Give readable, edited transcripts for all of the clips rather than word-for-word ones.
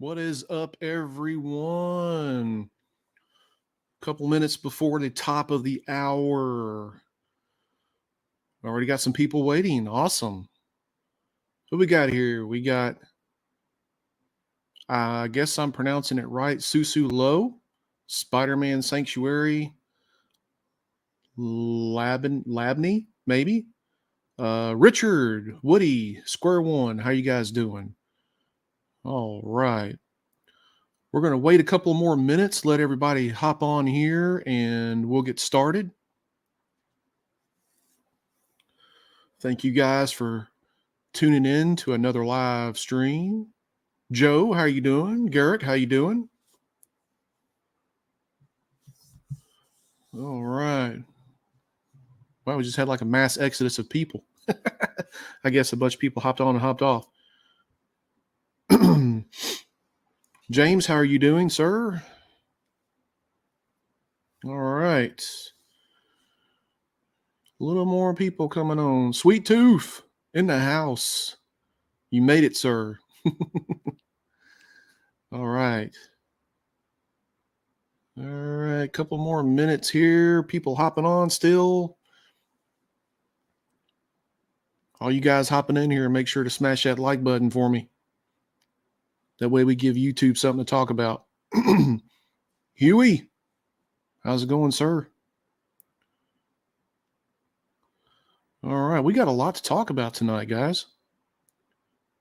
What is up, everyone? Couple minutes before the top of the hour. Already got some people waiting. Awesome. Who we got here? We got, I guess I'm pronouncing it right, Susu Low, Spider-Man Sanctuary, Labney, maybe. Richard, Woody, Square One. How you guys doing? All right. We're going to wait a couple more minutes, let everybody hop on here, and we'll get started. Thank you guys for tuning in to another live stream. Joe, how you doing? Garrett, how you doing? All right. Well, we just had like a mass exodus of people. I guess a bunch of people hopped on and hopped off. James, how are you doing, sir? All right. A little more people coming on. Sweet Tooth in the house. You made it, sir. All right. All right. A couple more minutes here. People hopping on still. All you guys hopping in here, make sure to smash that like button for me. That way we give YouTube something to talk about. Huey, how's it going, sir? All right, we got a lot to talk about tonight, guys.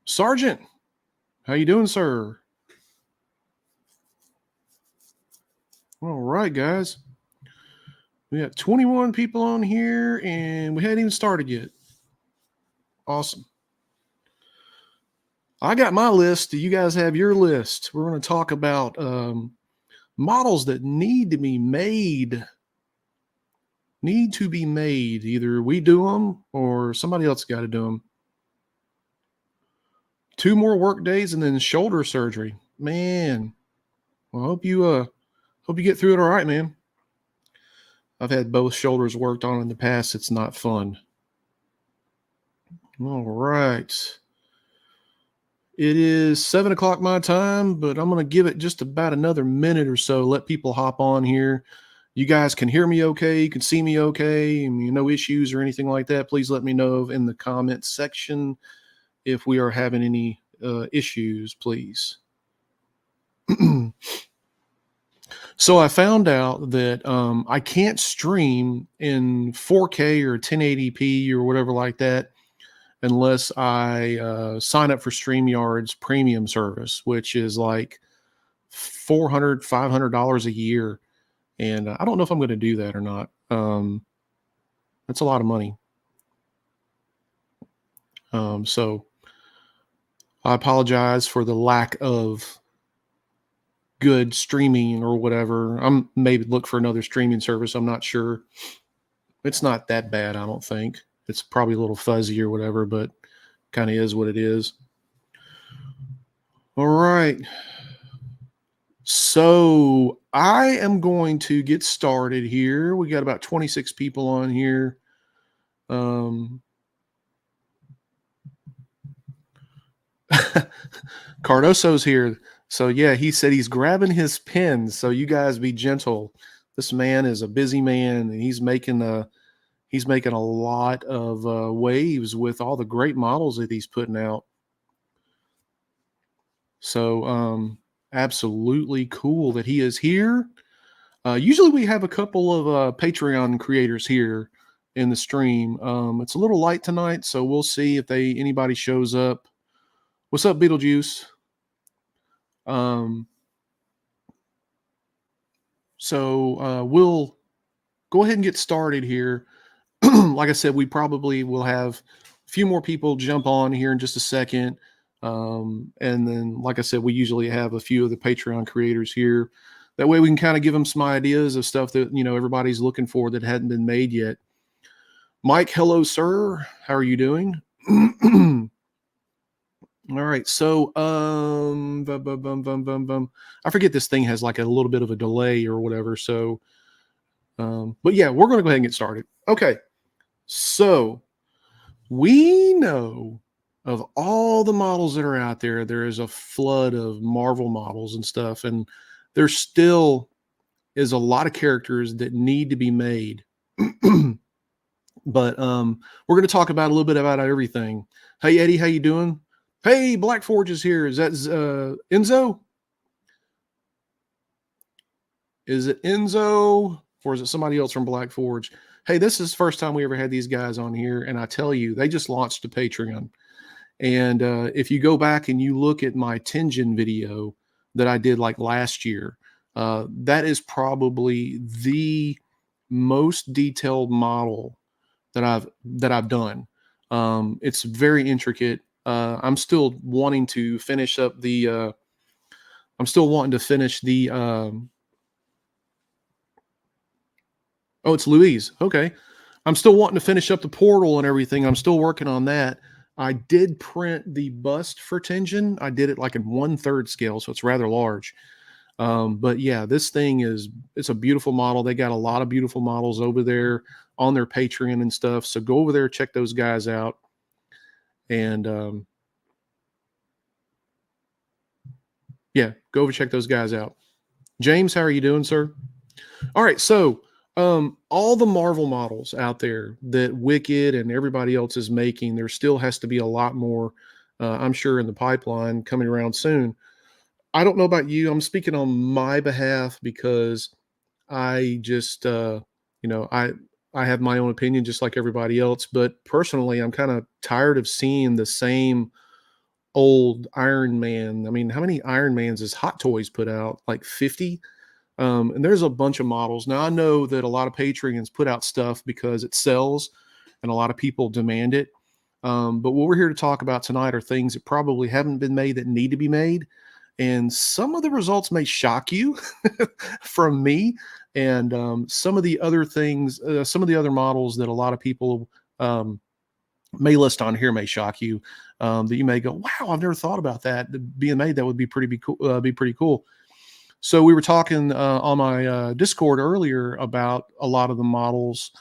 Sergeant, how you doing, sir? All right, guys. We got 21 people on here, and we hadn't even started yet. Awesome. I got my list. Do you guys have your list? We're going to talk about models that need to be made. Either we do them or somebody else got to do them. 2 more work days and then shoulder surgery. Man, well, I hope you get through it all right, man. I've had both shoulders worked on in the past. It's not fun. All right. It is 7 o'clock my time, but I'm going to give it just about another minute or so. Let people hop on here. You guys can hear me okay. You can see me okay. No issues or anything like that. Please let me know in the comments section if we are having any issues, please. So I found out that I can't stream in 4K or 1080p or whatever like that unless I sign up for StreamYard's premium service, which is like $400, $500 a year. And I don't know if I'm going to do that or not. That's a lot of money. So I apologize for the lack of good streaming or whatever. I'm maybe look for another streaming service. I'm not sure. It's not that bad, I don't think. It's probably a little fuzzy or whatever, but kind of is what it is. All right. So I am going to get started here. We got about 26 people on here. Cardoso's here. So yeah, he said he's grabbing his pens. So you guys be gentle. This man is a busy man, and he's making a lot of waves with all the great models that he's putting out. So absolutely cool that he is here. Usually we have a couple of Patreon creators here in the stream. It's a little light tonight, so we'll see if anybody shows up. What's up, Beetlejuice? So we'll go ahead and get started here. Like I said, we probably will have a few more people jump on here in just a second. And then, like I said, we usually have a few of the Patreon creators here. That way we can kind of give them some ideas of stuff that, everybody's looking for that hadn't been made yet. Mike, hello, sir. How are you doing? All right. So, I forget this thing has like a little bit of a delay or whatever. So, but yeah, we're going to go ahead and get started. Okay. So we know of all all the models that are out there, there is a flood of Marvel models and stuff, and there still is a lot of characters that need to be made. But we're going to talk about a little bit about everything. Hey Eddie, how you doing? Hey, Black Forge is here. Is that Enzo? Is it Enzo or is it somebody else from Black Forge? Hey, this is the first time we ever had these guys on here, and I tell you, they just launched a Patreon. And if you go back and you look at my Tenjin video that I did like last year, that is probably the most detailed model that I've done. It's very intricate. I'm still wanting to finish up the. I'm still wanting to finish the. Oh, it's Louise. Okay, I'm still wanting to finish up the portal and everything. I'm still working on that. I did print the bust for Tenjin. I did it like in 1/3 scale, so it's rather large. But yeah, this thing it's a beautiful model. They got a lot of beautiful models over there on their Patreon and stuff. So go over there, check those guys out. And yeah, go over check those guys out. James, how are you doing, sir? All right, so all the Marvel models out there that Wicked and everybody else is making, there still has to be a lot more, I'm sure, in the pipeline coming around soon. I don't know about you. I'm speaking on my behalf because I just, I have my own opinion just like everybody else. But personally, I'm kind of tired of seeing the same old Iron Man. I mean, how many Iron Mans has Hot Toys put out? Like 50? And there's a bunch of models. Now, I know that a lot of Patreons put out stuff because it sells and a lot of people demand it. But what we're here to talk about tonight are things that probably haven't been made that need to be made. And some of the results may shock you from me. And some of the other things, some of the other models that a lot of people may list on here may shock you. That you may go, wow, I've never thought about that being made. That would be pretty cool. Be pretty cool. So we were talking on my Discord earlier about a lot of the models,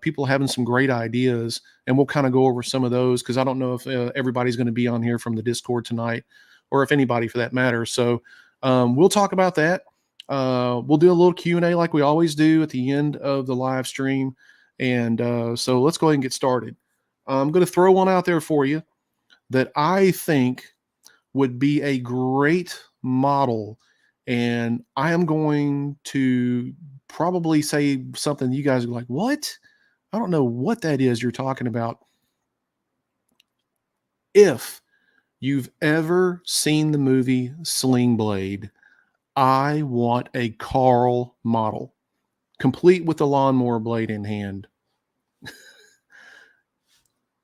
people having some great ideas, and we'll kind of go over some of those because I don't know if everybody's going to be on here from the Discord tonight, or if anybody for that matter. So we'll talk about that. We'll do a little Q&A like we always do at the end of the live stream. And so let's go ahead and get started. I'm going to throw one out there for you that I think would be a great model. And I am going to probably say something you guys are like, what? I don't know what that is you're talking about. If you've ever seen the movie Sling Blade, I want a Carl model, complete with the lawnmower blade in hand.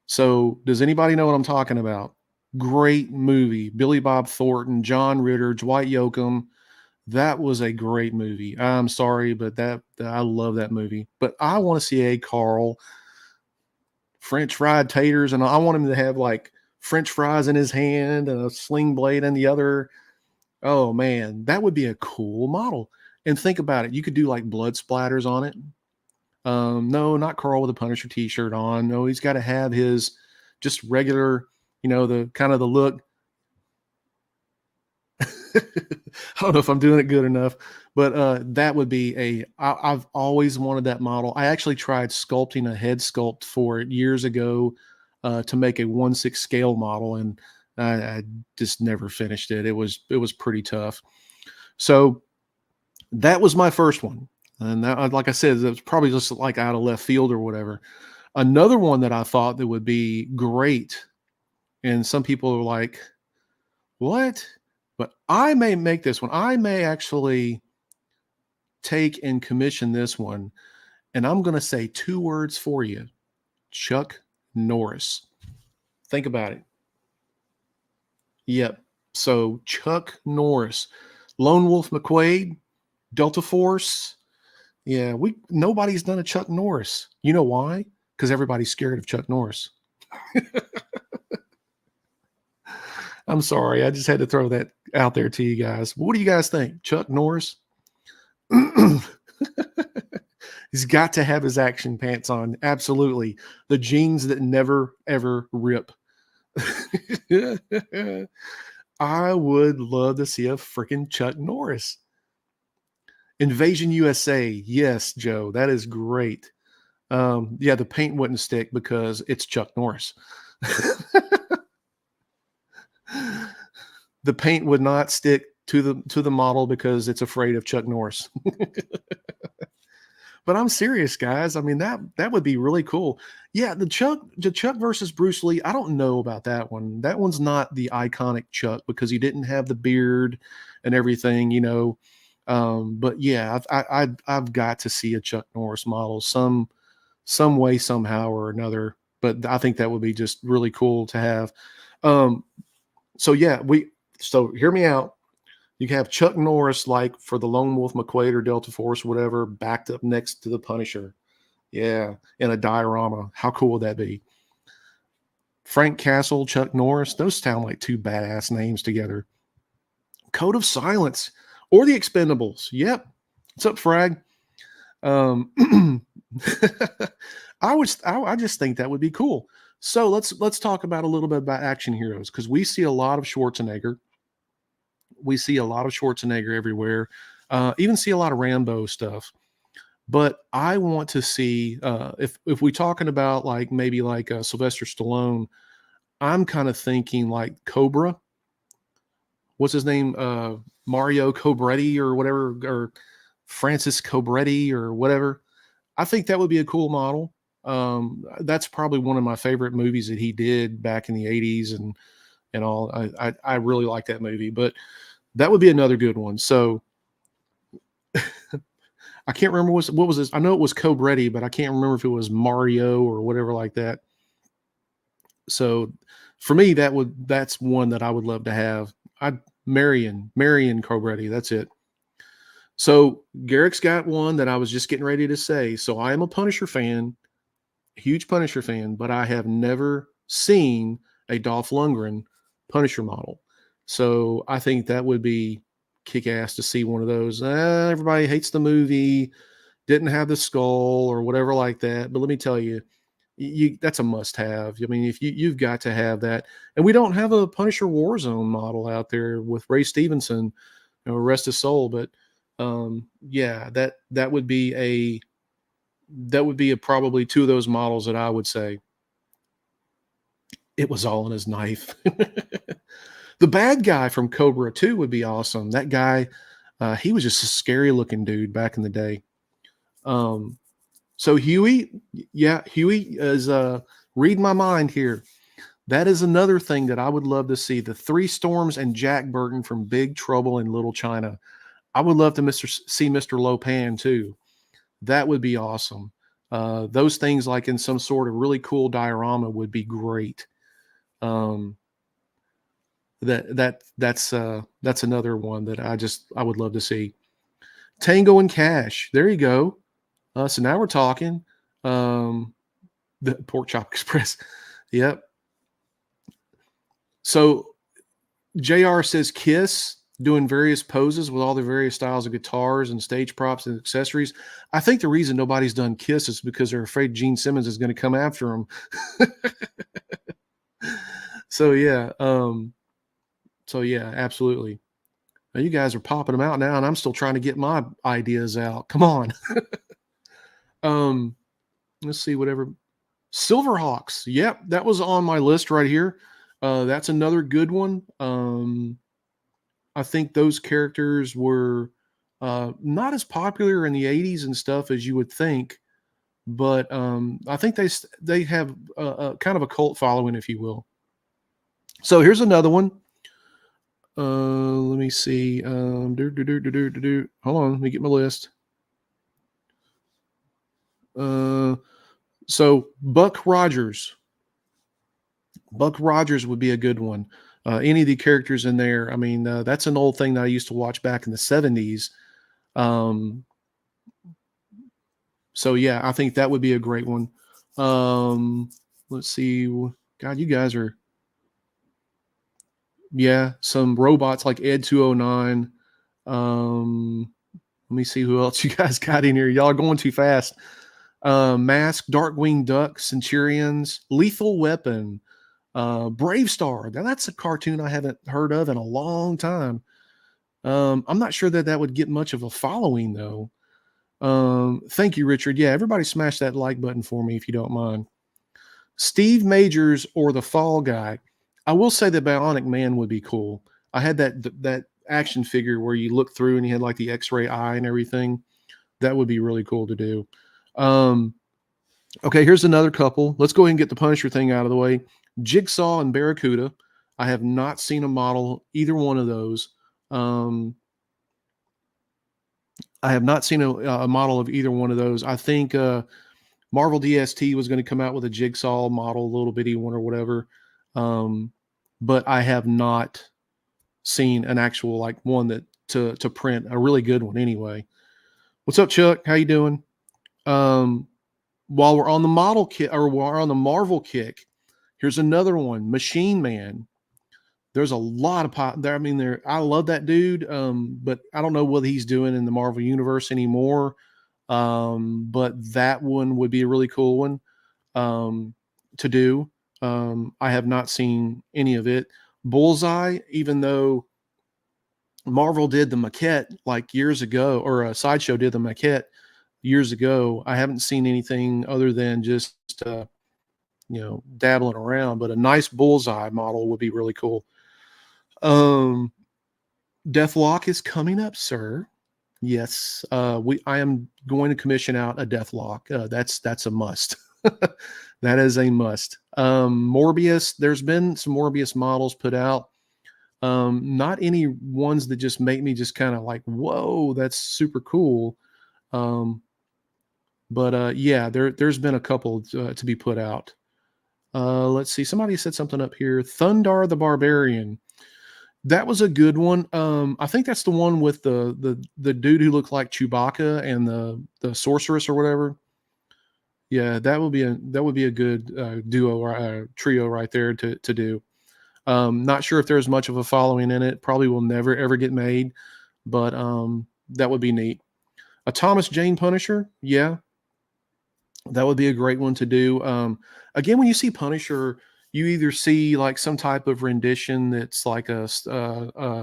So does anybody know what I'm talking about? Great movie. Billy Bob Thornton, John Ritter, Dwight Yoakam. That was a great movie. I'm sorry, but that I love that movie. But I want to see a Carl French fried taters, and I want him to have like French fries in his hand and a sling blade in the other. Oh man, that would be a cool model. And think about it. You could do like blood splatters on it. No, not Carl with a Punisher t-shirt on. No, he's got to have his just regular, the kind of the look. I don't know if I'm doing it good enough, but that would be I've always wanted that model. I actually tried sculpting a head sculpt for it years ago to make a 1/6 scale model, and I just never finished it. It was pretty tough. So that was my first one. And that, like I said, it was probably just like out of left field or whatever. Another one that I thought that would be great, and some people are like, what? But I may make this one. I may actually take and commission this one. And I'm going to say 2 words for you. Chuck Norris. Think about it. Yep. So Chuck Norris, Lone Wolf McQuade, Delta Force. Yeah, nobody's done a Chuck Norris. You know why? Because everybody's scared of Chuck Norris. I'm sorry. I just had to throw that out there to you guys. What do you guys think? Chuck Norris? He's got to have his action pants on. Absolutely. The jeans that never, ever rip. I would love to see a freaking Chuck Norris. Invasion USA. Yes, Joe, that is great. Yeah, the paint wouldn't stick because it's Chuck Norris. The paint would not stick to the model because it's afraid of Chuck Norris. But I'm serious, guys. I mean, that would be really cool. Yeah, the Chuck versus Bruce Lee. I don't know about that one. That one's not the iconic Chuck because he didn't have the beard and everything, you know. But yeah, I've got to see a Chuck Norris model some way, somehow or another. But I think that would be just really cool to have. Um, so yeah, so hear me out. You can have Chuck Norris, like for the Lone Wolf McQuade or Delta Force, whatever, backed up next to the Punisher. Yeah, in a diorama. How cool would that be? Frank Castle, Chuck Norris, those sound like two badass names together. Code of Silence or the Expendables. Yep. What's up, Frag? Um, I just think that would be cool. So let's talk about a little bit about action heroes because we see a lot of Schwarzenegger. We see a lot of Schwarzenegger everywhere. Even see a lot of Rambo stuff. But I want to see if we're talking about like maybe like Sylvester Stallone. I'm kind of thinking like Cobra. What's his name? Mario Cobretti or whatever, or Francis Cobretti or whatever. I think that would be a cool model. That's probably one of my favorite movies that he did back in the '80s and all. I really like that movie, but that would be another good one. So I can't remember what was this. I know it was Cobretti, but I can't remember if it was Mario or whatever like that. So for me, that's one that I would love to have. I Marion Cobretti. That's it. So Garrick's got one that I was just getting ready to say. So I am a Punisher fan, huge Punisher fan, but I have never seen a Dolph Lundgren Punisher model. So I think that would be kick ass to see one of those. Everybody hates the movie, didn't have the skull or whatever like that. But let me tell you, that's a must have. I mean, if you've got to have that, and we don't have a Punisher Warzone model out there with Ray Stevenson, you know, rest his soul. But yeah, that would be a probably two of those models that I would say it was all in his knife. The bad guy from Cobra 2 would be awesome. That guy, he was just a scary looking dude back in the day. So Huey, yeah, Huey is read my mind here. That is another thing that I would love to see. The Three Storms and Jack Burton from Big Trouble in Little China. I would love to see Mr. Lopan too. That would be awesome. Those things like in some sort of really cool diorama would be great. Um, that's another one that I would love to see. Tango and Cash. There you go. So now we're talking. The Pork Chop Express. Yep. So JR says Kiss doing various poses with all the various styles of guitars and stage props and accessories. I think the reason nobody's done Kiss is because they're afraid Gene Simmons is going to come after them. So yeah. So yeah, absolutely. Now you guys are popping them out now, and I'm still trying to get my ideas out. Come on. Let's see, whatever. Silverhawks. Yep, that was on my list right here. That's another good one. I think those characters were not as popular in the '80s and stuff as you would think, but I think they have a kind of a cult following, if you will. So here's another one. Let me see. Hold on, let me get my list. So Buck Rogers. Buck Rogers would be a good one. Any of the characters in there, I mean, that's an old thing that I used to watch back in the '70s. So yeah, I think that would be a great one. Let's see. God, you guys are, yeah, some robots like Ed 209. Let me see who else you guys got in here. Y'all are going too fast. Mask, Darkwing Duck, Centurions, Lethal Weapon. Brave Star. Now that's a cartoon I haven't heard of in a long time. I'm not sure that that would get much of a following though. Thank you, Richard. Yeah, everybody smash that like button for me if you don't mind. Steve Majors or the Fall Guy. I will say the Bionic Man would be cool. I had that action figure where you look through and you had like the X-ray eye and everything. That would be really cool to do. Okay, here's another couple. Let's go ahead and get the Punisher thing out of the way. Jigsaw and Barracuda. I have not seen a model, either one of those. I have not seen a model of either one of those. I think Marvel DST was going to come out with a Jigsaw model, a little bitty one or whatever. But I have not seen an actual like one that to print, a really good one anyway. What's up, Chuck? How you doing? While we're on the model kit, or while we're on the Marvel kick, here's another one, Machine Man. There's a lot of pop there. I mean, I love that dude, but I don't know what he's doing in the Marvel universe anymore. But that one would be a really cool one to do. I have not seen any of it. Bullseye, even though Marvel did the maquette like years ago, or a Sideshow did the maquette years ago, I haven't seen anything other than just dabbling around. But a nice Bullseye model would be really cool. Deathlock is coming up, sir. Yes, I am going to commission out a Deathlock. That's a must. That is a must. Morbius, there's been some Morbius models put out. Not any ones that just make me just kind of like, whoa, that's super cool. But yeah, there's been a couple to be put out. Let's see. Somebody said something up here. Thundar the Barbarian. That was a good one. I think that's the one with the dude who looked like Chewbacca and the sorceress or whatever. Yeah, that would be a good duo or trio right there to do. Not sure if there's much of a following in it. Probably will never ever get made, but that would be neat. A Thomas Jane Punisher, yeah, that would be a great one to do. Again, when you see Punisher, you either see like some type of rendition that's like a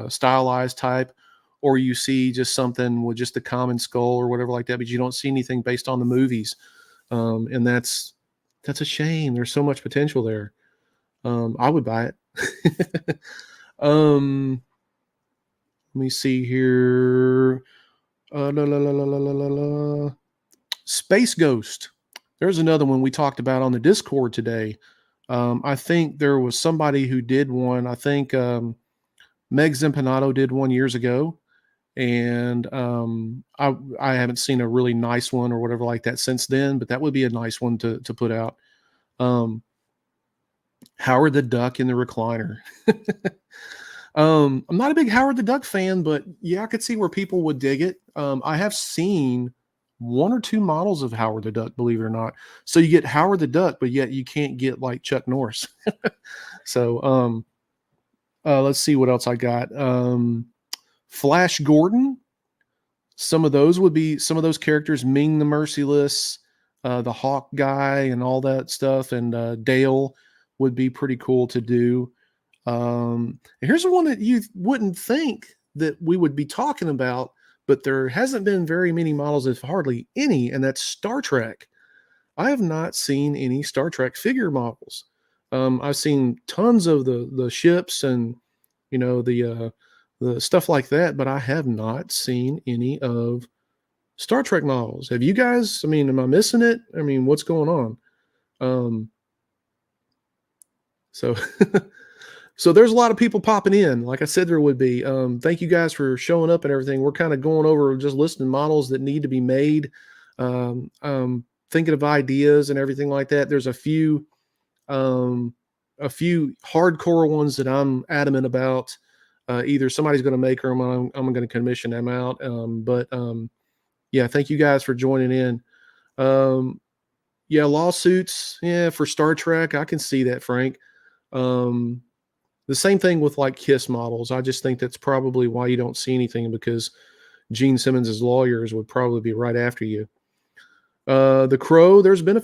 stylized type, or you see just something with just the common skull or whatever like that, but you don't see anything based on the movies. And that's a shame. There's so much potential there. I would buy it. Let me see here. Space Ghost. There's another one we talked about on the Discord today. I think there was somebody who did one. I think Meg Zimpanato did one years ago, and I haven't seen a really nice one or whatever like that since then. But that would be a nice one to put out. Howard the Duck in the recliner. I'm not a big Howard the Duck fan, but yeah, I could see where people would dig it. I have seen one or two models of Howard the Duck, believe it or not. So you get Howard the Duck, but yet you can't get like Chuck Norris. So let's see what else I got. Flash Gordon. Some of those characters, Ming the Merciless, the Hawk guy, and all that stuff, and Dale would be pretty cool to do. And here's one that you wouldn't think that we would be talking about, but there hasn't been very many models, if hardly any, and that's Star Trek. I have not seen any Star Trek figure models. I've seen tons of the ships and the stuff like that, but I have not seen any of Star Trek models. Have you guys? I mean, am I missing it? I mean, what's going on? So So there's a lot of people popping in. Like I said, there would be. Thank you guys for showing up and everything. We're kind of going over just listing models that need to be made, thinking of ideas and everything like that. There's a few hardcore ones that I'm adamant about. Either somebody's going to make them, or I'm going to commission them out. Yeah, thank you guys for joining in. Yeah, lawsuits. Yeah, for Star Trek, I can see that, Frank. The same thing with like KISS models. I just think that's probably why you don't see anything, because Gene Simmons' lawyers would probably be right after you. The Crow, there's been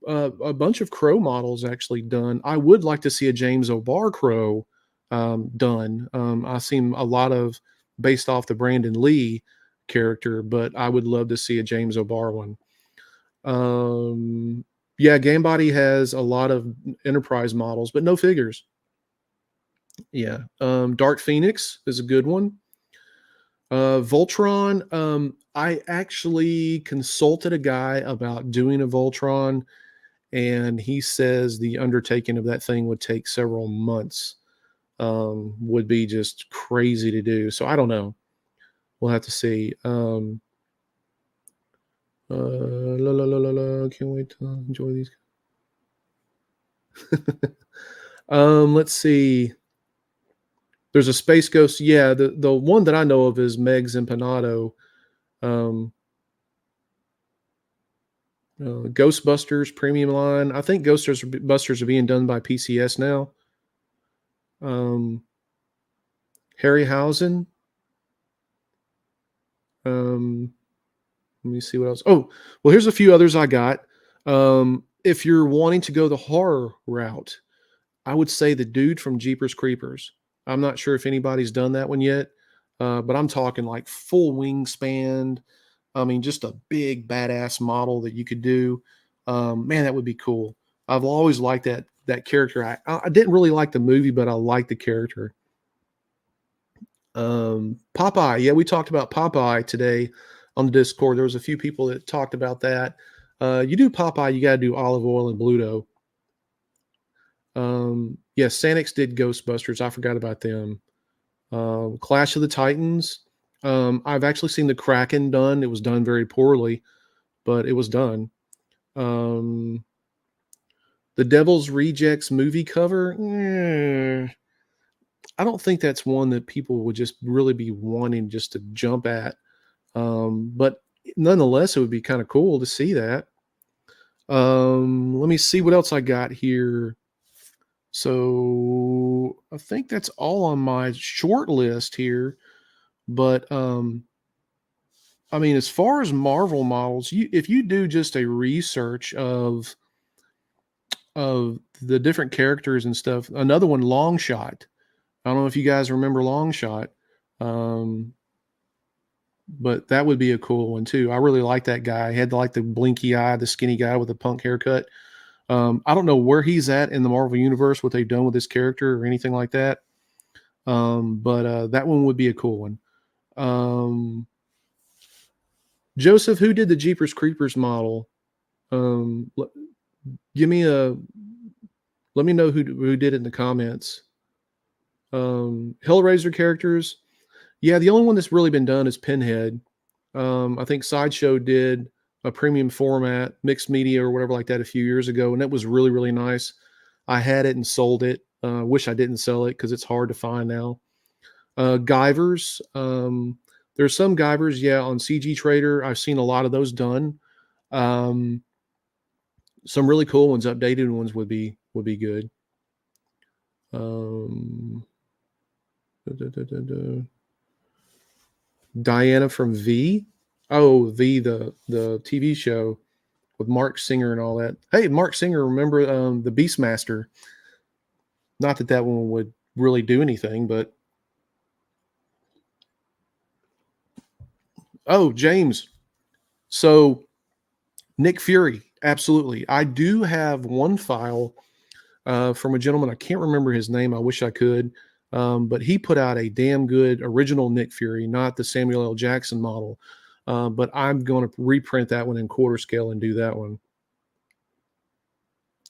a bunch of Crow models actually done. I would like to see a James O'Barr Crow done. I've seen a lot of based off the Brandon Lee character, but I would love to see a James O'Barr one. Yeah, Game Body has a lot of Enterprise models, but no figures. Yeah, Dark Phoenix is a good one. Voltron, I actually consulted a guy about doing a Voltron, and he says the undertaking of that thing would take several months. Would be just crazy to do. So I don't know. We'll have to see. La, la, la, la, la. Can't wait to enjoy these. Let's see. There's a Space Ghost. Yeah, the one that I know of is Meg's Empanado. Um, Ghostbusters premium line. I think Ghostbusters are being done by PCS now. Harryhausen. Let me see what else. Oh, well, here's a few others I got. If you're wanting to go the horror route, I would say the dude from Jeepers Creepers. I'm not sure if anybody's done that one yet, but I'm talking like full wingspan. I mean, just a big badass model that you could do. Man, that would be cool. I've always liked that character. I didn't really like the movie, but I liked the character. Popeye. Yeah, we talked about Popeye today on the Discord. There was a few people that talked about that. You do Popeye, you got to do Olive Oil and Bluto. Yeah, Sanix did Ghostbusters. I forgot about them. Clash of the Titans. I've actually seen the Kraken done. It was done very poorly, but it was done. The Devil's Rejects movie cover. I don't think that's one that people would just really be wanting just to jump at. But nonetheless, it would be kind of cool to see that. Let me see what else I got here. So I think that's all on my short list here. But I mean, as far as Marvel models, if you do just a research of the different characters and stuff, another one, Longshot. I don't know if you guys remember Longshot. But that would be a cool one too. I really like that guy. He had like the blinky eye, the skinny guy with the punk haircut. I don't know where he's at in the Marvel universe, what they've done with his character or anything like that. But that one would be a cool one. Joseph, who did the Jeepers Creepers model? Give me a. Let me know who did it in the comments. Hellraiser characters. Yeah, the only one that's really been done is Pinhead. I think Sideshow did a premium format, mixed media or whatever like that a few years ago, and it was really, really nice. I had it and sold it. Wish I didn't sell it because it's hard to find now. Guyvers. There's some Guyvers, yeah, on CG Trader. I've seen a lot of those done. Some really cool ones, updated ones would be good. Diana from V. Oh, the TV show with Mark Singer and all that. Hey, Mark Singer, remember the Beastmaster? Not that that one would really do anything, but oh, James. So Nick Fury, absolutely. I do have one file from a gentleman. I can't remember his name. I wish I could. But he put out a damn good original Nick Fury, not the Samuel L. Jackson model. But I'm going to reprint that one in quarter scale and do that one.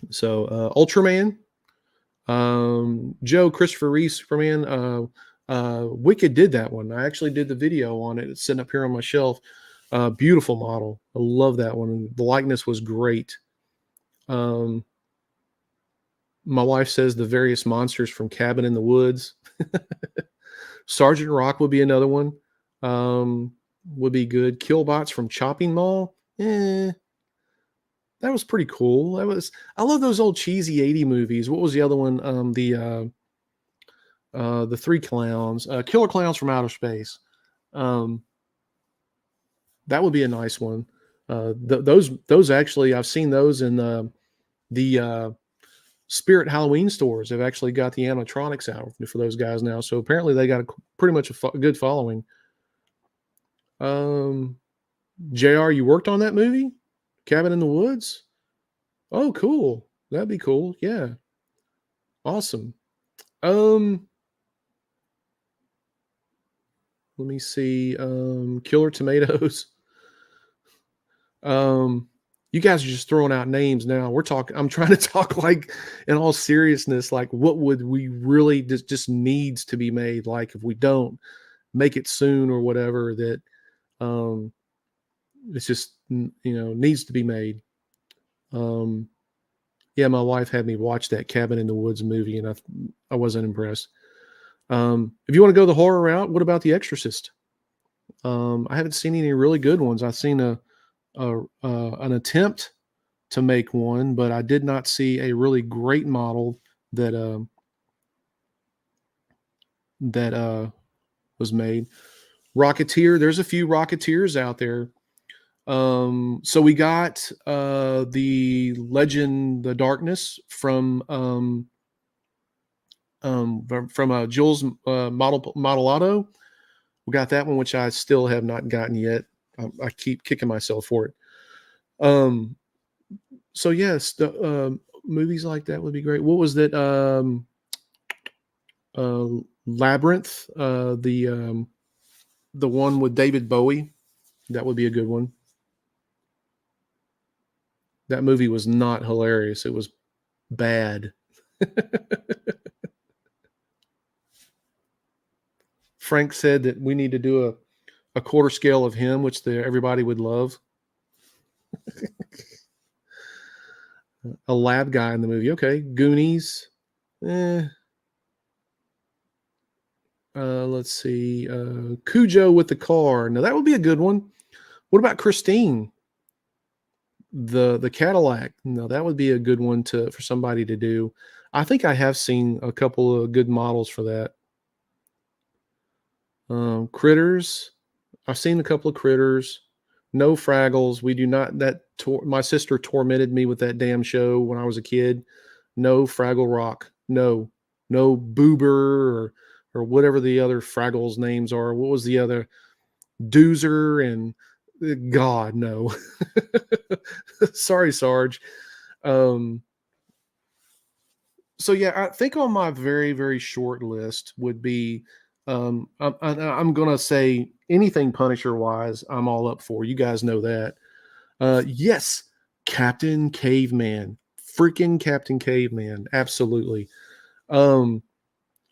So Ultraman, Joe Christopher Reese Superman, Wicked did that one. I actually did the video on it. It's sitting up here on my shelf. Beautiful model. I love that one. The likeness was great. My wife says the various monsters from Cabin in the Woods. Sergeant Rock would be another one. Would be good. Killbots from Chopping Mall. That was pretty cool. I love those old cheesy 80 movies. What was the other one? The Three Clowns, Killer Clowns from Outer Space. That would be a nice one. Those actually, I've seen those in the Spirit Halloween stores. Have actually got the animatronics out for those guys now. So apparently they got pretty much a good following. JR, you worked on that movie, Cabin in the Woods? Oh, cool. That'd be cool. Yeah. Awesome. Let me see. Killer Tomatoes. You guys are just throwing out names now. I'm trying to talk like in all seriousness, like what would we really just needs to be made? Like if we don't make it soon or whatever, that um it's just needs to be made. Yeah, my wife had me watch that Cabin in the Woods movie, and I wasn't impressed. If you want to go the horror route, what about The Exorcist? I haven't seen any really good ones. I've seen an attempt to make one, but I did not see a really great model that was made. Rocketeer, there's a few Rocketeers out there. So we got the Legend, the Darkness from Jules Modelato. We got that one, which I still have not gotten yet. I keep kicking myself for it. So yes, the movies like that would be great. What was that? Labyrinth, the one with David Bowie. That would be a good one. That movie was not hilarious. It was bad. Frank said that we need to do a quarter scale of him, which everybody would love. A lab guy in the movie. Okay. Goonies. Let's see. Cujo with the car. Now that would be a good one. What about Christine? The Cadillac. No, that would be a good one for somebody to do. I think I have seen a couple of good models for that. Critters. I've seen a couple of Critters. No Fraggles. We do not. My sister tormented me with that damn show when I was a kid. No Fraggle Rock. No Boober or whatever the other Fraggles names are. What was the other? Doozer and God, no. Sorry, Sarge. So yeah, I think on my very, very short list would be I'm gonna say anything Punisher wise, I'm all up for. You guys know that. Yes, Captain Caveman. Freaking Captain Caveman. Absolutely. I'm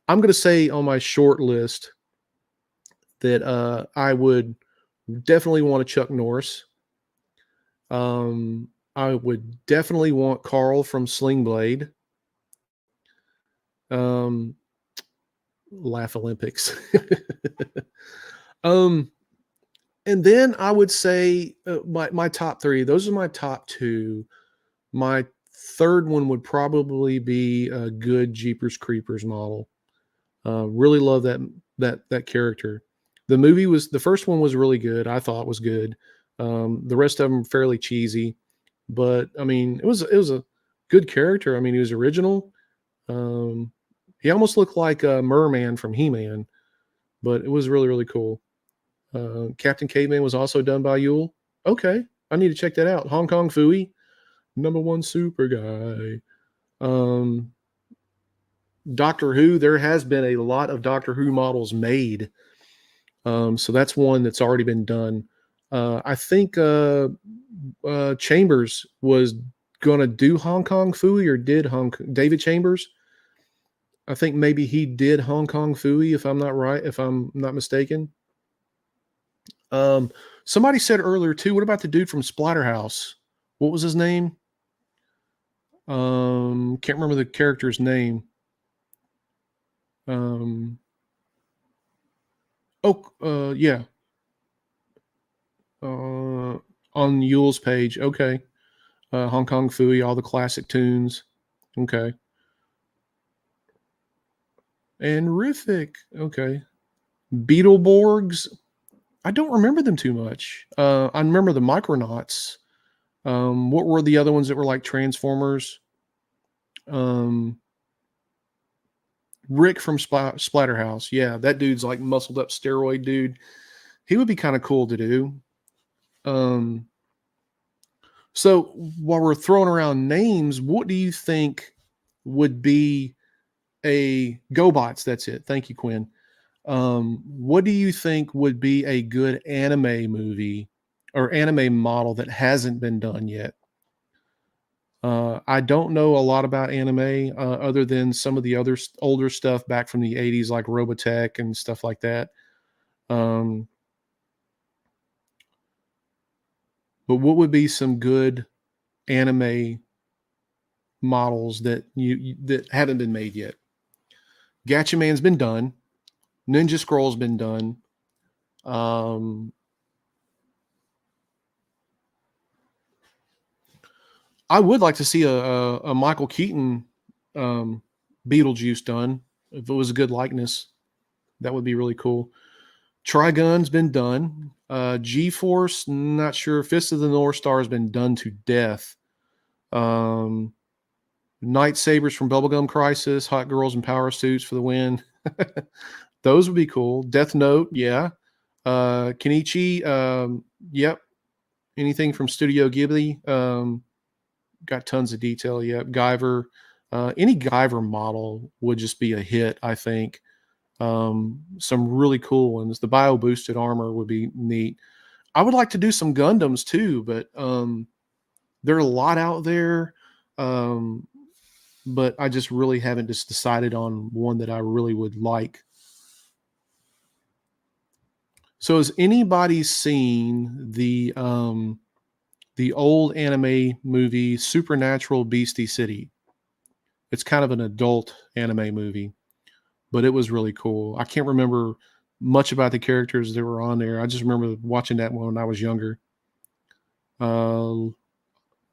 gonna say on my short list that I would definitely want a Chuck Norris. I would definitely want Carl from Sling Blade. Laugh Olympics. And then I would say my top three. Those are my top two. My third one would probably be a good Jeepers Creepers model. Really love that character. The first one was really good. I thought was good. The rest of them fairly cheesy, but I mean, it was a good character. I mean, he was original. He almost looked like a Merman from He-Man, but it was really, really cool. Captain Caveman was also done by Yule. Okay, I need to check that out. Hong Kong Phooey, #1 super guy. Doctor Who, there has been a lot of Doctor Who models made. So that's one that's already been done. I think Chambers was going to do Hong Kong Phooey, or did David Chambers? I think maybe he did Hong Kong Phooey, if I'm not mistaken. Somebody said earlier too, what about the dude from Splatterhouse? What was his name? Can't remember the character's name. Yeah. On Yule's page. Okay. Hong Kong Phooey, all the classic tunes. Okay. And Riffic. Okay. Beetleborgs. I don't remember them too much. I remember the Micronauts. What were the other ones that were like Transformers? Um, Rick from Splatterhouse. Yeah, that dude's like muscled up steroid dude. He would be kind of cool to do. Um, so while we're throwing around names, what do you think would be a GoBots? That's it. Thank you, Quinn. What do you think would be a good anime movie or anime model that hasn't been done yet? I don't know a lot about anime other than some of the other older stuff back from the 80s, like Robotech and stuff like that. Um, but what would be some good anime models that that haven't been made yet? Gatchaman's been done. Ninja Scroll's been done. Um, I would like to see a Michael Keaton um, Beetlejuice done. If it was a good likeness, that would be really cool. Trigun's been done. G Force, not sure. Fist of the North Star has been done to death. Um, Night Sabers from Bubblegum Crisis, Hot Girls in Power Suits for the win. Those would be cool. Death Note, yeah. Kenichi, yep. Anything from Studio Ghibli, got tons of detail. Yep. Guyver, any Guyver model would just be a hit, I think. Some really cool ones. The bio boosted armor would be neat. I would like to do some Gundams too, but there are a lot out there. Um, but I just really haven't just decided on one that I really would like. So has anybody seen the old anime movie Supernatural Beastie City? It's kind of an adult anime movie, but it was really cool. I can't remember much about the characters that were on there. I just remember watching that one when I was younger. Uh,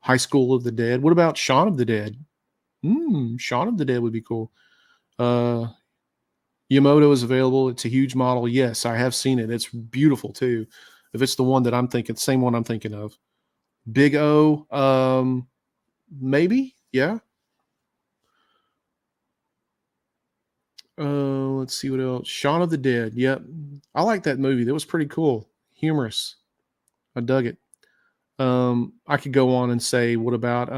High School of the Dead. What about Shaun of the Dead? Shaun of the Dead would be cool. Uh, Yamoto is available. It's a huge model. Yes, I have seen it. It's beautiful too. If it's the one that I'm thinking, same one I'm thinking of. Big O, maybe. Yeah. Let's see what else. Shaun of the Dead. Yep. I like that movie. That was pretty cool. Humorous. I dug it. I could go on and say, what about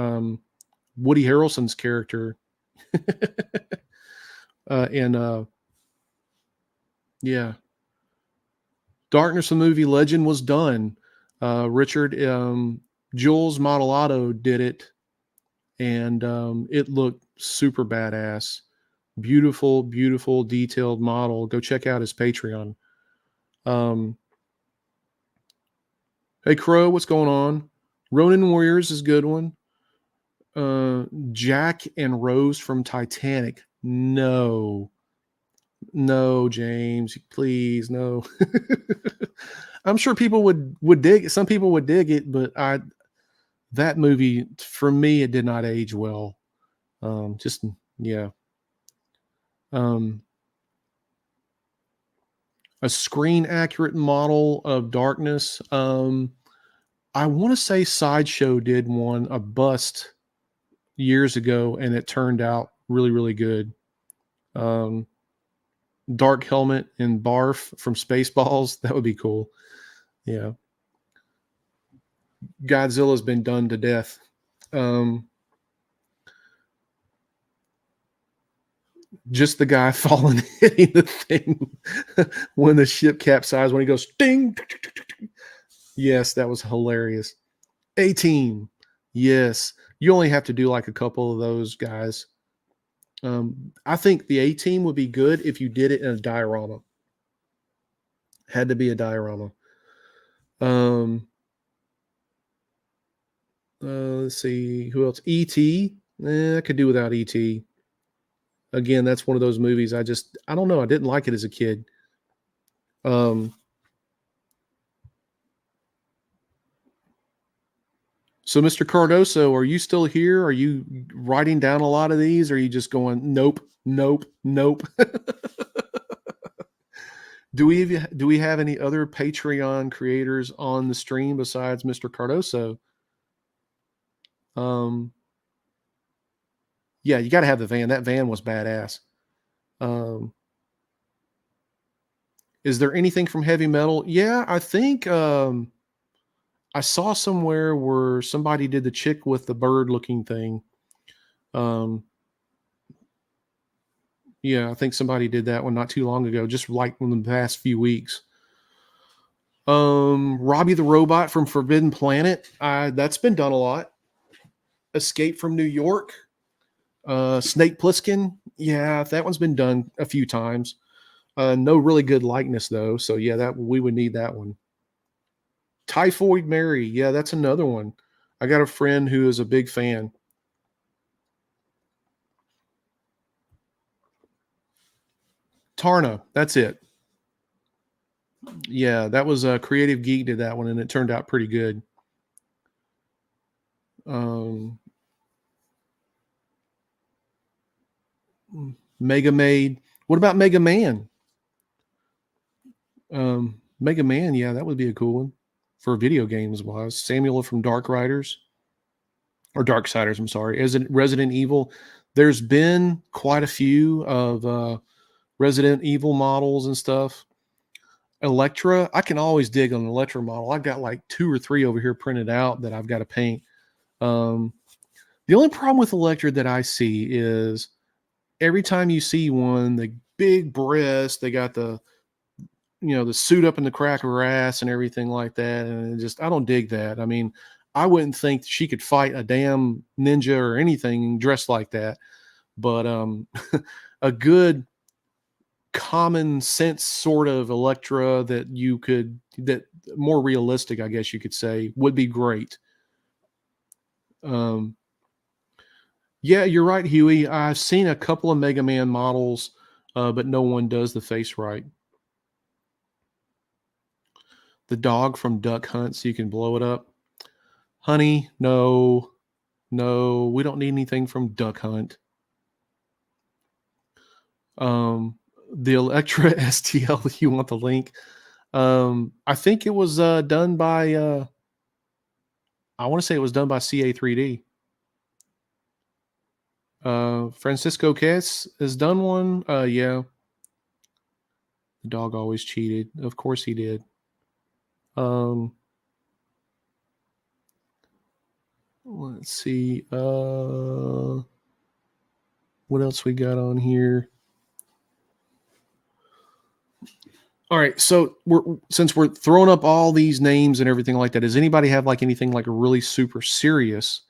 Woody Harrelson's character? And yeah, Darkness, the movie Legend was done. Richard Jules Modelato did it, and it looked super badass. Beautiful, beautiful, detailed model. Go check out his Patreon. Um, hey Crow, what's going on? Ronin Warriors is a good one. Jack and Rose from Titanic. No, no, James, please, no. I'm sure people would dig it. Some people would dig it, but that movie for me it did not age well. Just yeah. Um, a screen accurate model of Darkness. I want to say Sideshow did one a bust years ago, and it turned out really really good. Um, Dark Helmet and Barf from Spaceballs. That would be cool. Yeah. Godzilla's been done to death. Um, just the guy falling, hitting the thing when the ship capsized, when he goes ding. Yes, that was hilarious. A-Team. Yes. You only have to do like a couple of those guys. I think the A-Team would be good if you did it in a diorama. Had to be a diorama. Um, let's see who else. E.T. I could do without E.T. Again, that's one of those movies I don't know. I didn't like it as a kid. Um, so, Mr. Cardoso, are you still here? Are you writing down a lot of these? Or are you just going, nope, nope, nope? do we have any other Patreon creators on the stream besides Mr. Cardoso? Yeah, you got to have the van. That van was badass. Is there anything from heavy metal? Yeah, I think I saw somewhere where somebody did the chick with the bird looking thing. Yeah, I think somebody did that one not too long ago, just like in the past few weeks. Robbie the Robot from Forbidden Planet. That's been done a lot. Escape from New York. Snake Plissken. Yeah, that one's been done a few times. No really good likeness though. So yeah, that we would need that one. Typhoid Mary. Yeah, that's another one. I got a friend who is a big fan. Tarna. That's it. Yeah, that was a Creative Geek did that one, and it turned out pretty good. Mega Maid. What about Mega Man? Mega Man, yeah, that would be a cool one for video games wise. Samuel from Dark Riders or Darksiders, I'm sorry. As in Resident Evil, there's been quite a few of Resident Evil models and stuff. Electra, I can always dig on an Electra model. I've got like 2 or 3 over here printed out that I've got to paint. The only problem with Electra that I see is every time you see one, the big breast, they got the the suit up in the crack of her ass and everything like that. And just, I don't dig that. I mean, I wouldn't think she could fight a damn ninja or anything dressed like that. But a good common sense sort of Electra that more realistic, I guess you could say, would be great. Yeah, you're right, Huey. I've seen a couple of Mega Man models, but no one does the face right. The dog from Duck Hunt, so you can blow it up. Honey, no, we don't need anything from Duck Hunt. The Electra STL, you want the link? I think it was done by, I want to say it was done by CA3D. Francisco Kess has done one. Yeah. The dog always cheated. Of course he did. Let's see. What else we got on here? All right, so since we're throwing up all these names and everything like that, does anybody have like anything like a really super serious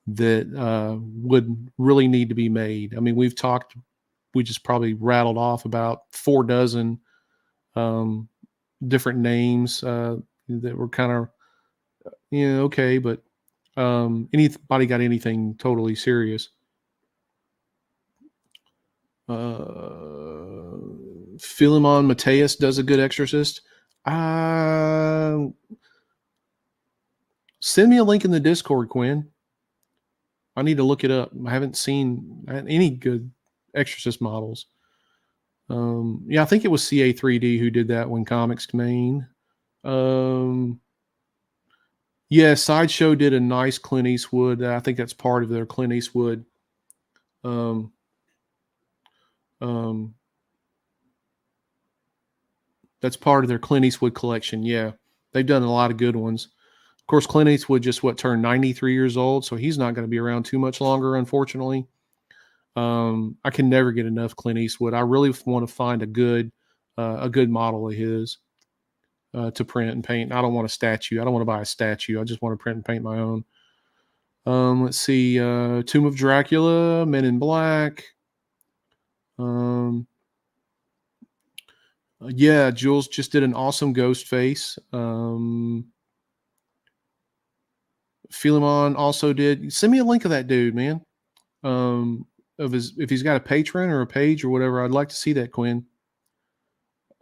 that would really need to be made? I mean, we just probably rattled off about 4 dozen different names that were kind of okay, but anybody got anything totally serious? Philemon Mateus does a good exorcist. Send me a link in the Discord, Quinn. I need to look it up. I haven't seen any good exorcist models. Yeah, I think it was CA3D who did that when Comics Main. Yeah, Sideshow did a nice Clint Eastwood. I think that's part of their Clint Eastwood. That's part of their Clint Eastwood collection. Yeah, they've done a lot of good ones. Of course, Clint Eastwood just turned 93 years old, so he's not going to be around too much longer, unfortunately. I can never get enough Clint Eastwood. I really want to find a good model of his to print and paint. I don't want a statue. I don't want to buy a statue. I just want to print and paint my own. Let's see. Tomb of Dracula, Men in Black. Yeah, Jules just did an awesome ghost face. Philemon also did. Send me a link of that dude, man. If he's got a Patreon or a page or whatever, I'd like to see that, Quinn.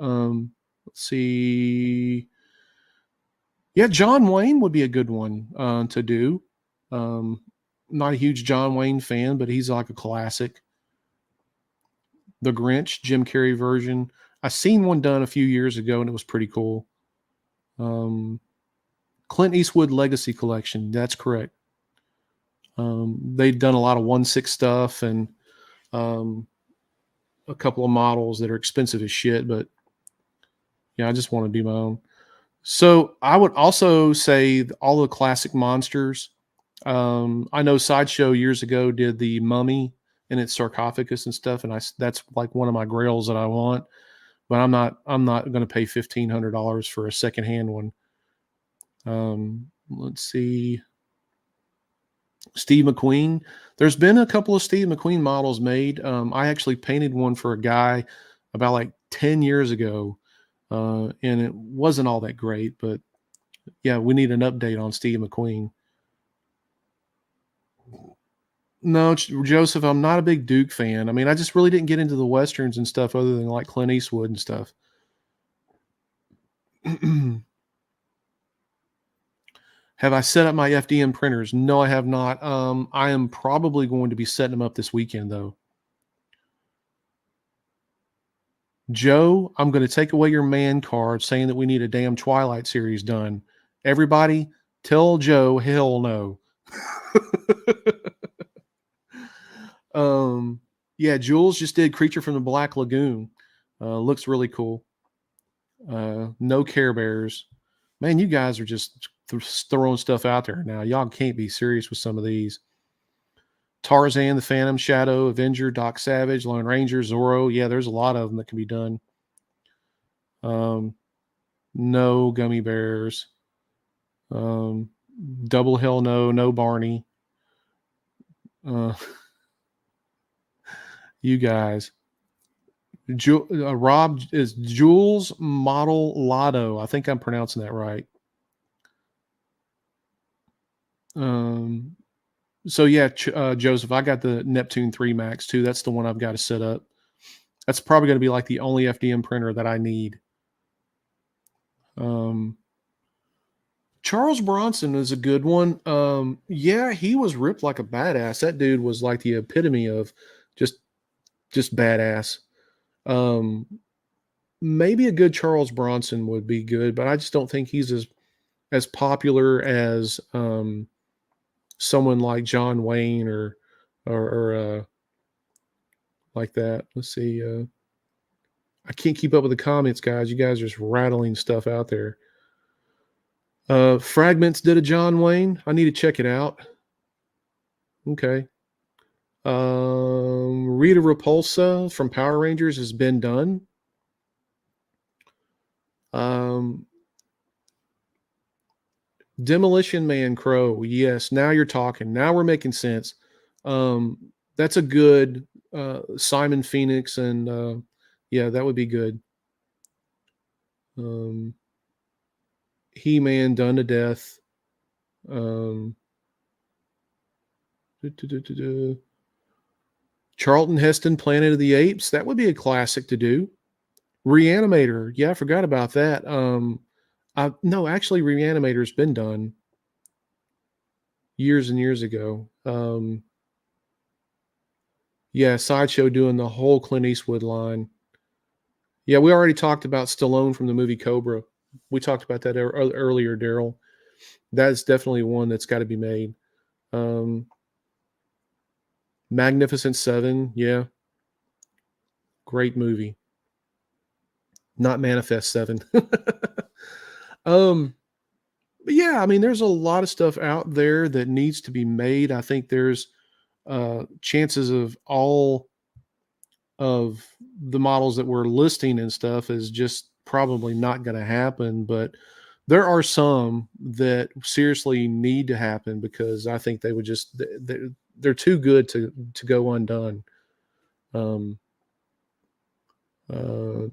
Let's see. Yeah, John Wayne would be a good one to do. Not a huge John Wayne fan, but he's like a classic. The Grinch, Jim Carrey version. I seen one done a few years ago, and it was pretty cool. Um, Clint Eastwood Legacy Collection. That's correct. They've done a lot of 1/6 stuff and um, a couple of models that are expensive as shit. But yeah, I just want to do my own. So I would also say all the classic monsters. I know Sideshow years ago did the Mummy and its sarcophagus and stuff, and that's like one of my grails that I want. But I'm not going to pay $1,500 for a secondhand one. Let's see, Steve McQueen. There's been a couple of Steve McQueen models made. I actually painted one for a guy about like 10 years ago, and it wasn't all that great. But yeah, we need an update on Steve McQueen. No, Joseph, I'm not a big Duke fan. I mean, I just really didn't get into the westerns and stuff other than like Clint Eastwood and stuff. Have I set up my FDM printers? No, I have not. I am probably going to be setting them up this weekend, though. Joe, I'm going to take away your man card saying that we need a damn Twilight series done. Everybody, tell Joe hell no. um, yeah, Jules just did Creature from the Black Lagoon. Looks really cool. No Care Bears. Man, you guys are just throwing stuff out there now. Y'all can't be serious with some of these. Tarzan, the Phantom, Shadow, Avenger, Doc Savage, Lone Ranger, Zorro. Yeah, there's a lot of them that can be done. No Gummy Bears. Double hell no, no Barney. You guys. Rob is Jules Model Lotto. I think I'm pronouncing that right. So yeah, Joseph, I got the Neptune 3 Max too. That's the one I've got to set up. That's probably going to be like the only FDM printer that I need. Charles Bronson is a good one. Yeah, he was ripped like a badass. That dude was like the epitome of just badass. Maybe a good Charles Bronson would be good, but I just don't think he's as popular as someone like John Wayne or like that. Let's see. I can't keep up with the comments, guys. You guys are just rattling stuff out there. Fragments did a John Wayne. I need to check it out. Okay. Rita Repulsa from Power Rangers has been done. Demolition Man Crow. Yes, now you're talking. Now we're making sense. That's a good Simon Phoenix, and yeah, that would be good. He-Man done to death. Charlton Heston, Planet of the Apes. That would be a classic to do. Reanimator. Yeah, I forgot about that. No, actually, Reanimator's been done years and years ago. Yeah, Sideshow doing the whole Clint Eastwood line. Yeah, we already talked about Stallone from the movie Cobra. We talked about that earlier, Daryl. That is definitely one that's got to be made. Magnificent Seven, yeah, great movie. Not Manifest Seven. But yeah, I mean, there's a lot of stuff out there that needs to be made. I think there's chances of all of the models that we're listing and stuff is just probably not going to happen. But there are some that seriously need to happen because I think they would just they're too good to go undone.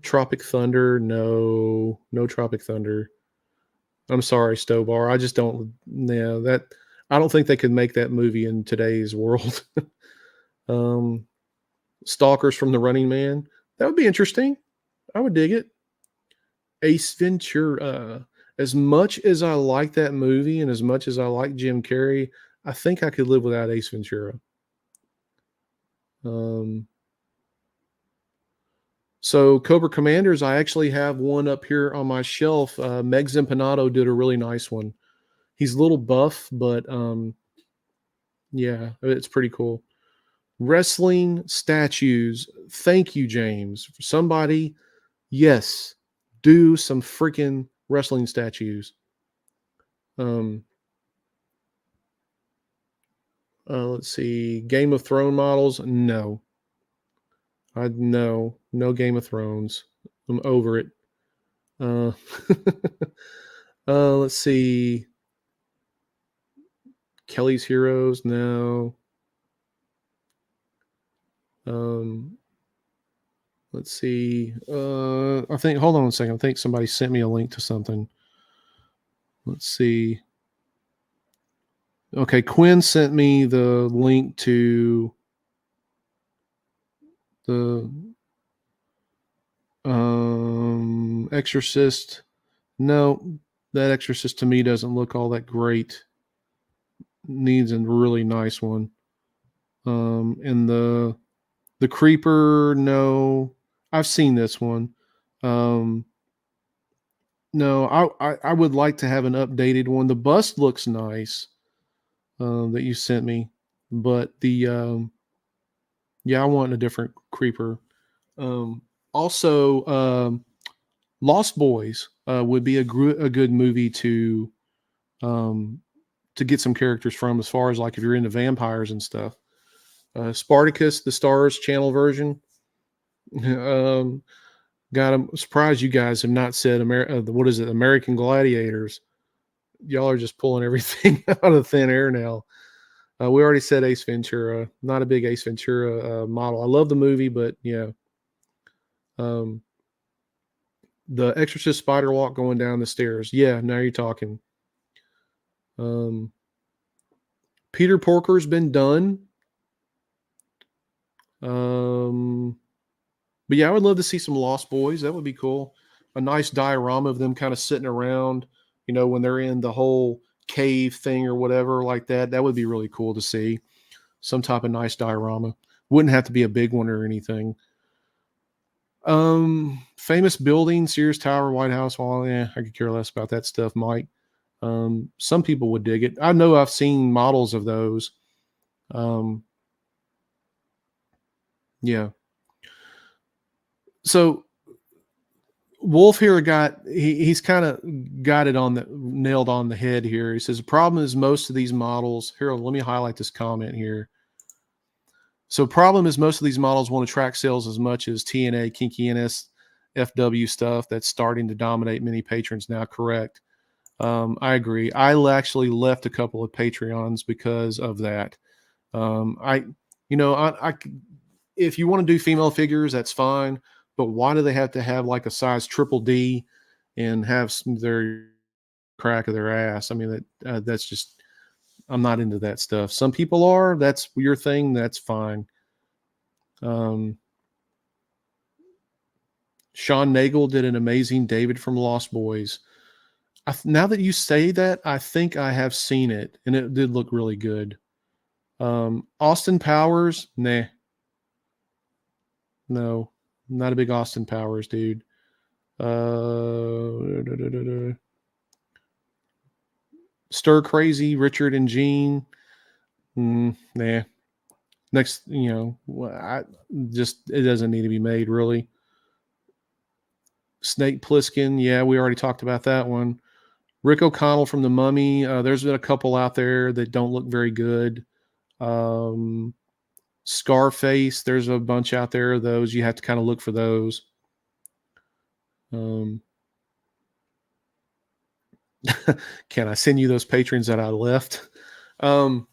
Tropic Thunder, no Tropic Thunder. I'm sorry, Stobar. I just don't. Yeah, that I don't think they could make that movie in today's world. Stalkers from the Running Man. That would be interesting. I would dig it. Ace Ventura. As much as I like that movie and as much as I like Jim Carrey, I think I could live without Ace Ventura. So Cobra Commanders, I actually have one up here on my shelf. Meg Zimpanato did a really nice one. He's a little buff, but yeah, it's pretty cool. Wrestling statues. Thank you, James. Somebody, yes, do some freaking wrestling statues. Um, let's see. Game of Thrones models. No, no Game of Thrones. I'm over it. Uh, let's see. Kelly's Heroes. No. Um, let's see. I think. Hold on a second. I think somebody sent me a link to something. Let's see. Okay, Quinn sent me the link to the Exorcist. No, that Exorcist to me doesn't look all that great. Needs a really nice one. And the Creeper, no, I've seen this one. No, I would like to have an updated one. The bust looks nice that you sent me, but the yeah, I want a different Creeper. Um, also, Lost Boys would be a good movie um, to get some characters from, as far as like if you're into vampires and stuff. Spartacus, the Stars Channel version. um, God, I'm surprised you guys have not said what is it, American Gladiators. Y'all are just pulling everything out of thin air now. We already said Ace Ventura. Not a big Ace Ventura model. I love the movie, but yeah. Um, the Exorcist spider walk going down the stairs. Yeah, now you're talking. Um, Peter Porker's been done. But yeah, I would love to see some Lost Boys. That would be cool. A nice diorama of them kind of sitting around, when they're in the whole cave thing or whatever like that. That would be really cool to see. Some type of nice diorama. Wouldn't have to be a big one or anything. Famous building, Sears Tower, White House. Well, yeah, I could care less about that stuff, Mike. Some people would dig it. I know I've seen models of those. Um, yeah. So Wolf here he's kind of got it on the nailed on the head here. He says the problem is most of these models here. Let me highlight this comment here. So problem is most of these models want to track sales as much as TNA, Kinky NS, FW stuff that's starting to dominate many patrons now. Correct. I agree. I actually left a couple of Patreons because of that. I, if you want to do female figures, that's fine. But why do they have to have like a size triple D and have their crack of their ass? I mean, that's just, I'm not into that stuff. Some people are. That's your thing. That's fine. Sean Nagel did an amazing David from Lost Boys. Now that you say that, I think I have seen it, and it did look really good. Austin Powers, nah, no, not a big Austin Powers dude. Stir Crazy, Richard and Gene, nah. Next, I just it doesn't need to be made really. Snake Plissken, yeah, we already talked about that one. Rick O'Connell from The Mummy. There's been a couple out there that don't look very good. Scarface, there's a bunch out there of those. You have to kind of look for those. Can I send you those patrons that I left? So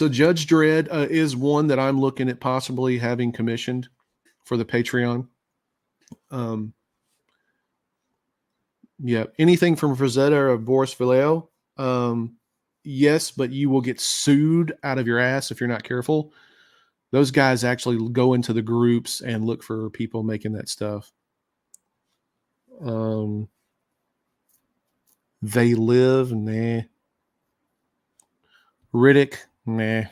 Judge Dredd is one that I'm looking at possibly having commissioned for the Patreon. Yeah, anything from Frazetta or Boris Vallejo. Yes, but you will get sued out of your ass if you're not careful. Those guys actually go into the groups and look for people making that stuff. They Live, nah. Riddick, nah.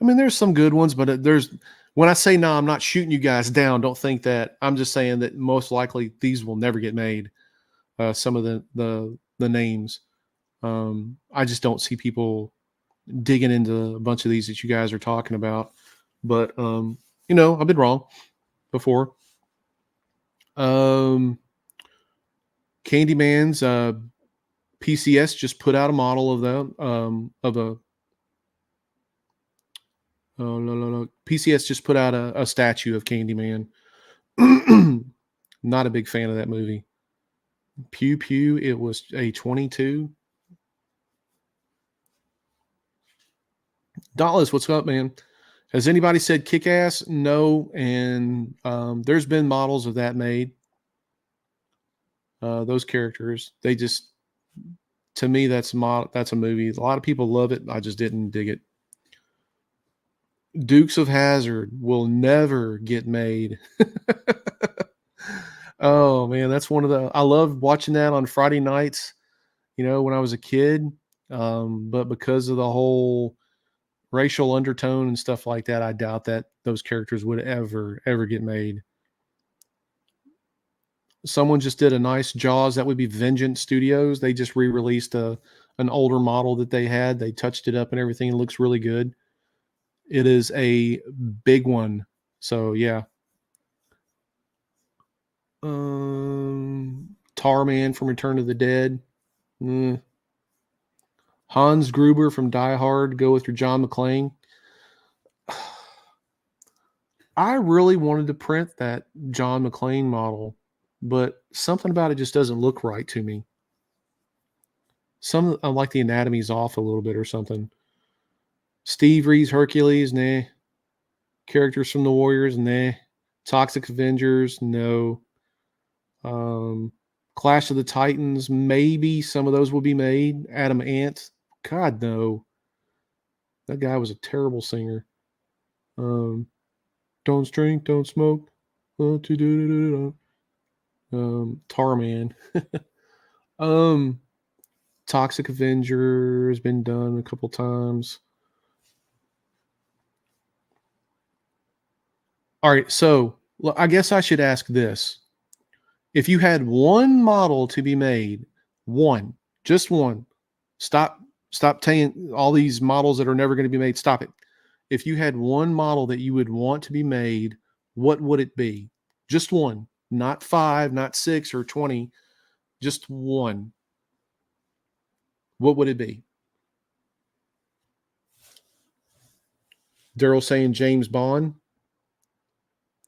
I mean, there's some good ones, but there's when I say no, I'm not shooting you guys down. Don't think that. I'm just saying that most likely these will never get made. Some of the names. I just don't see people digging into a bunch of these that you guys are talking about. But I've been wrong before. Candyman's PCS just put out a model of them of a oh no. PCS just put out a statue of Candyman. Not a big fan of that movie. Pew Pew, it was a 22. Dauntless, what's up, man? Has anybody said kick ass? No. And there's been models of that made. Those characters, they just, to me, that's a movie. A lot of people love it. I just didn't dig it. Dukes of Hazzard will never get made. Oh man, that's one of I love watching that on Friday nights, when I was a kid. But because of the whole racial undertone and stuff like that, I doubt that those characters would ever get made. Someone just did a nice Jaws. That would be Vengeance Studios. They just re-released an older model that they had. They touched it up and everything. It looks really good. It is a big one. So yeah. Tarman from Return of the Dead. Hans Gruber from Die Hard. Go with your John McClane. I really wanted to print that John McClane model, but something about it just doesn't look right to me. I like the anatomy's off a little bit or something. Steve Reeves Hercules, nah. Characters from the Warriors, nah. Toxic Avengers, no. Clash of the Titans, maybe some of those will be made. Adam Ant, God no. That guy was a terrible singer. Don't drink, don't smoke. Tarman. Toxic Avenger has been done a couple times. All right, so I guess I should ask this. If you had one model to be made, just one, stop taking all these models that are never going to be made. Stop it. If you had one model that you would want to be made, what would it be? Just one, not 5, not 6 or 20, just one. What would it be? Daryl saying James Bond.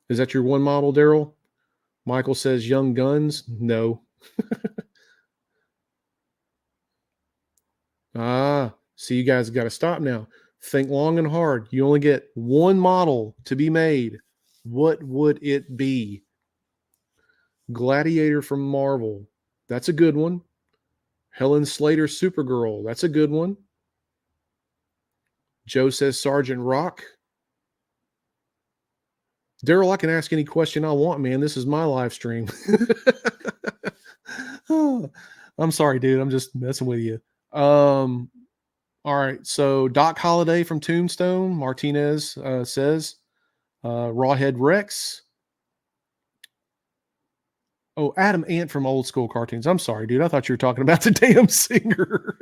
Is that your one model, Daryl? Michael says Young Guns. No. See, you guys got to stop now. Think long and hard. You only get one model to be made. What would it be? Gladiator from Marvel. That's a good one. Helen Slater, Supergirl. That's a good one. Joe says Sergeant Rock. Daryl, I can ask any question I want, man. This is my live stream. Oh, I'm sorry, dude. I'm just messing with you. All right. So Doc Holliday from Tombstone, Martinez says Rawhead Rex. Oh, Adam Ant from Old School Cartoons. I'm sorry, dude. I thought you were talking about the damn singer.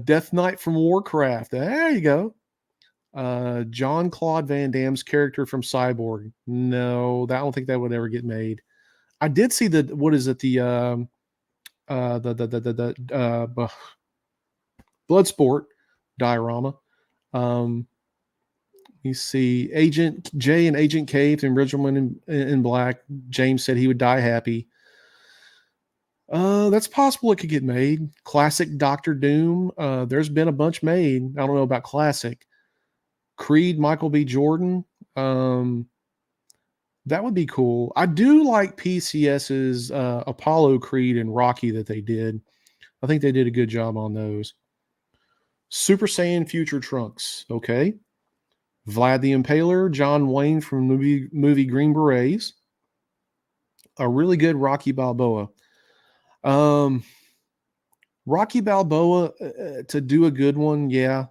Death Knight from Warcraft. There you go. John Claude Van Damme's character from Cyborg. No, I don't think that would ever get made. I did see the Bloodsport diorama. You see Agent J and Agent K from Ridgewood in Black. James said he would die happy. That's possible it could get made. Classic Doctor Doom. There's been a bunch made. I don't know about classic. Creed, Michael B. Jordan. That would be cool. I do like PCS's Apollo Creed and Rocky that they did. I think they did a good job on those. Super Saiyan Future Trunks. Okay. Vlad the Impaler, John Wayne from movie Green Berets. A really good Rocky Balboa. Rocky Balboa, to do a good one, yeah,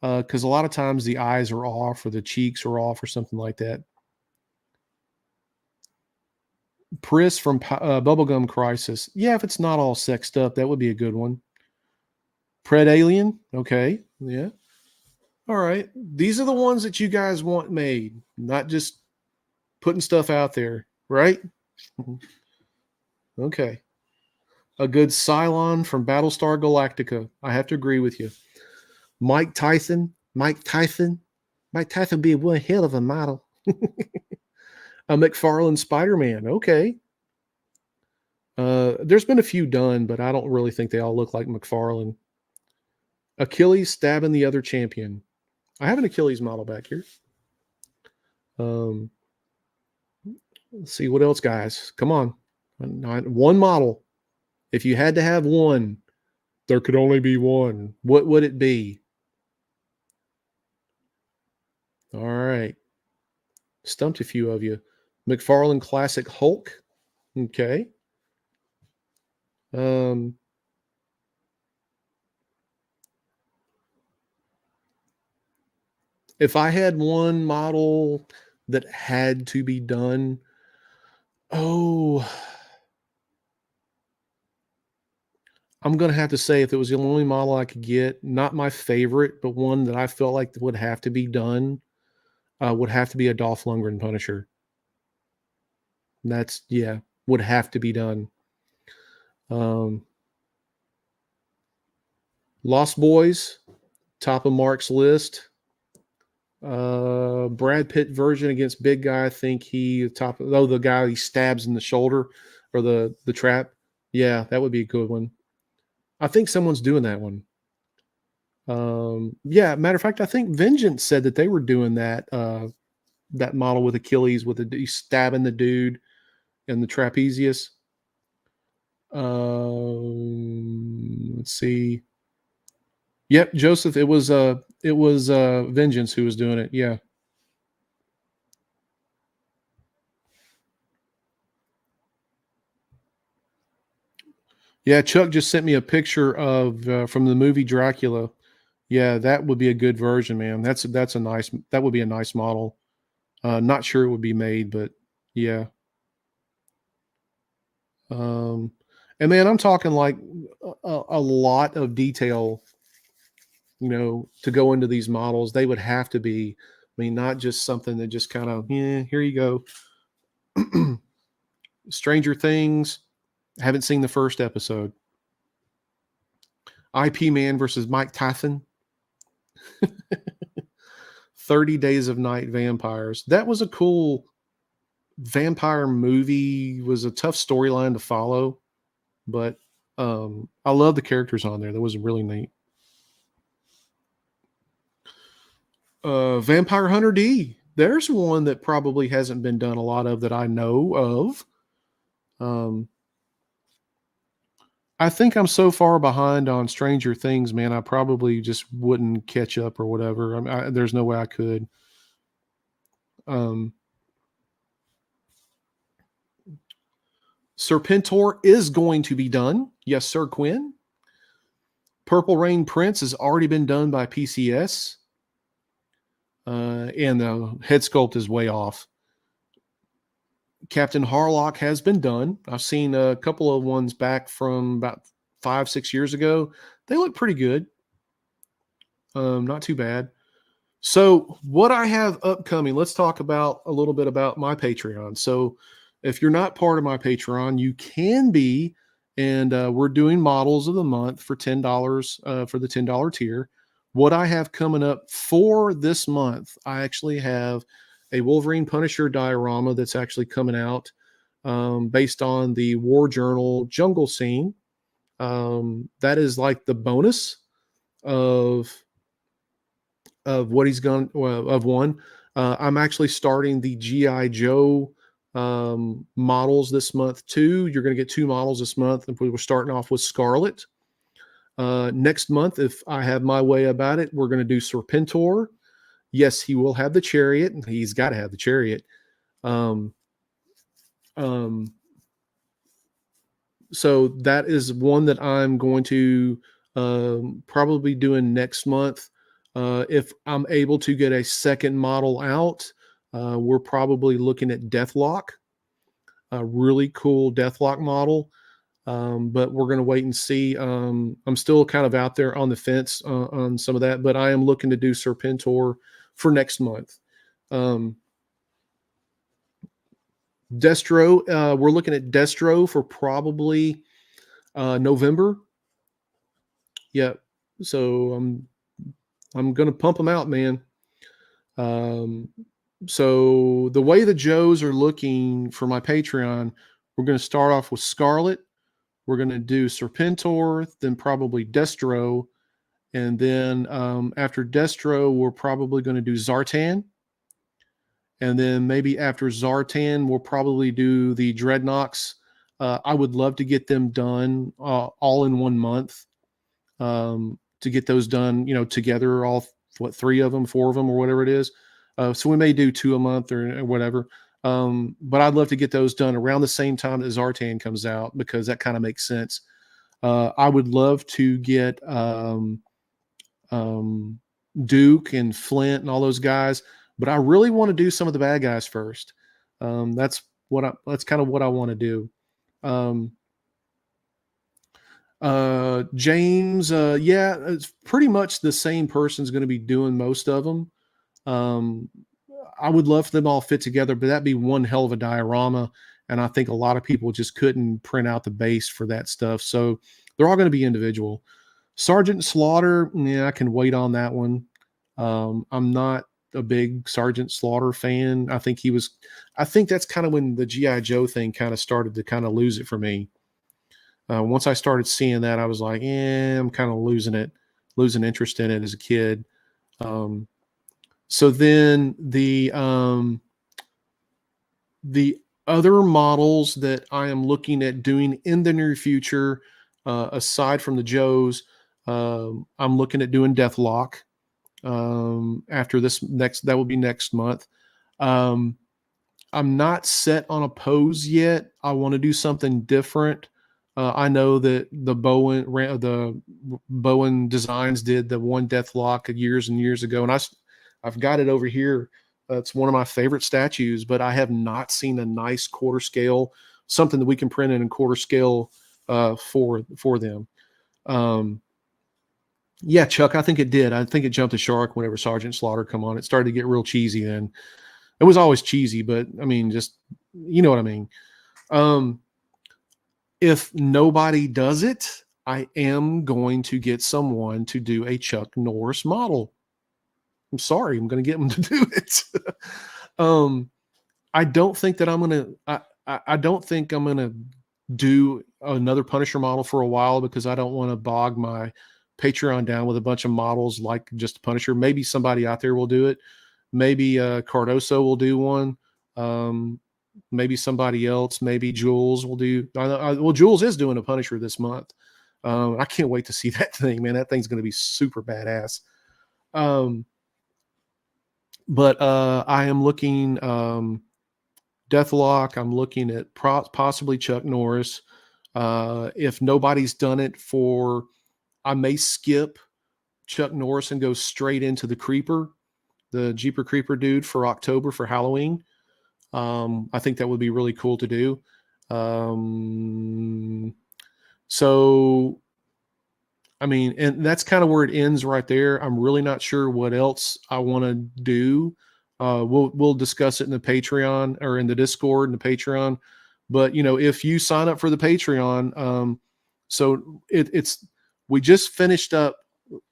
because a lot of times the eyes are off or the cheeks are off or something like that. Pris from Bubblegum Crisis. Yeah, if it's not all sexed up, that would be a good one. Pred Alien. Okay. Yeah. All right. These are the ones that you guys want made, not just putting stuff out there, right? Mhm. Okay. A good Cylon from Battlestar Galactica. I have to agree with you. Mike Tyson. Mike Tyson. Mike Tyson would be one hell of a model. A McFarlane Spider-Man. Okay. There's been a few done, but I don't really think they all look like McFarlane. Achilles stabbing the other champion. I have an Achilles model back here. Let's see what else, guys. Come on. One model. If you had to have one, there could only be one. What would it be? All right. Stumped a few of you. McFarlane Classic Hulk. Okay. If I had one model that had to be done, oh, I'm gonna have to say if it was the only model I could get, not my favorite, but one that I felt like would have to be done, would have to be a Dolph Lundgren Punisher. That's yeah, would have to be done. Um, Lost Boys, top of Mark's list. Brad Pitt version against Big Guy. I think he top. Oh, the guy he stabs in the shoulder or the trap. Yeah, that would be a good one. I think someone's doing that one. Yeah, matter of fact, I think Vengeance said that they were doing that that model with Achilles with the stabbing the dude in the trapezius. Let's see. Yep, Joseph. It was Vengeance who was doing it. Yeah. Yeah, Chuck just sent me a picture of from the movie Dracula. Yeah, that would be a good version, man. That's a nice that would be a nice model. Not sure it would be made, but yeah. Um, and man, I'm talking like a lot of detail, to go into these models. They would have to be, I mean, not just something that just kind of, yeah, here you go. Stranger Things. Haven't seen the first episode. IP Man versus Mike Tyson. 30 Days of Night Vampires. That was a cool vampire movie. Was a tough storyline to follow, but I love the characters on there. That was really neat. Vampire Hunter D. There's one that probably hasn't been done a lot of that I know of. Um, I think I'm so far behind on Stranger Things, man. I probably just wouldn't catch up or whatever. There's no way I could. Um, Serpentor is going to be done. Yes, sir, Quinn. Purple Rain Prince has already been done by PCS. And the head sculpt is way off. Captain Harlock has been done. I've seen a couple of ones back from about 5-6 years ago. They look pretty good. Not too bad. So, what I have upcoming, let's talk about a little bit about my Patreon. So, if you're not part of my Patreon, you can be, and we're doing models of the month for $10 for the $10 tier. What I have coming up for this month, I actually have a Wolverine Punisher diorama that's actually coming out based on the War Journal Jungle Scene. That is like the bonus of what he's gone of one. I'm actually starting the GI Joe models this month too. You're going to get 2 models this month, and we were starting off with Scarlet. Next month, if I have my way about it, we're going to do Serpentor. Yes, he will have the chariot. He's got to have the chariot. Um, um, so that is one that I'm going to probably doing next month. If I'm able to get a second model out, we're probably looking at Deathlock, a really cool Deathlock model. But we're going to wait and see. I'm still kind of out there on the fence on some of that, but I am looking to do Serpentor for next month. Destro, we're looking at Destro for probably November. Yeah, so I'm gonna pump them out, man. Um, so the way the Joes are looking for my Patreon, we're gonna start off with Scarlet. We're gonna do Serpentor, then probably Destro, and then after Destro, we're probably gonna do Zartan. And then maybe after Zartan, we'll probably do the Dreadnoks. I would love to get them done all in 1 month. To get those done, together, all what 3 of them, 4 of them, or whatever it is. So we may do 2 a month or whatever. But I'd love to get those done around the same time that Zartan comes out because that kind of makes sense. I would love to get Duke and Flint and all those guys, but I really want to do some of the bad guys first. That's kind of what I want to do. Um, James, yeah, it's pretty much the same person's going to be doing most of them. Um, I would love for them all fit together, but that'd be one hell of a diorama. And I think a lot of people just couldn't print out the base for that stuff. So they're all going to be individual. Sergeant Slaughter, yeah, I can wait on that one. I'm not a big Sergeant Slaughter fan. I think that's kind of when the G.I. Joe thing kind of started to kind of lose it for me. Once I started seeing that, I was like, I'm kind of losing interest in it as a kid. So then the other models that I am looking at doing in the near future, aside from the Joes, I'm looking at doing Deathlock. After that will be next month. I'm not set on a pose yet. I want to do something different. I know that the Bowen Designs did the one Deathlock years and years ago, and I've got it over here. It's one of my favorite statues, but I have not seen a nice quarter scale, something that we can print in quarter scale for them. Yeah, Chuck, I think it did. I think it jumped the shark whenever Sergeant Slaughter come on. It started to get real cheesy then. It was always cheesy, but I mean, just you know what I mean. Um, if nobody does it, I am going to get someone to do a Chuck Norris model. I'm sorry, I'm going to get them to do it. I don't think that I'm going to. I don't think I'm going to do another Punisher model for a while because I don't want to bog my Patreon down with a bunch of models like just Punisher. Maybe somebody out there will do it. Maybe Cardoso will do one. Maybe somebody else. Maybe Jules will do. Well, Jules is doing a Punisher this month. I can't wait to see that thing, man. That thing's going to be super badass. But I am looking Deathlock. I'm looking at possibly Chuck Norris. If nobody's done it I may skip Chuck Norris and go straight into the Creeper, the Jeeper Creeper dude for October for Halloween. I think that would be really cool to do. So, I mean, and that's kind of where it ends right there. I'm really not sure what else I want to do. We'll discuss it in the Patreon or in the Discord and the Patreon. But if you sign up for the Patreon, so we just finished up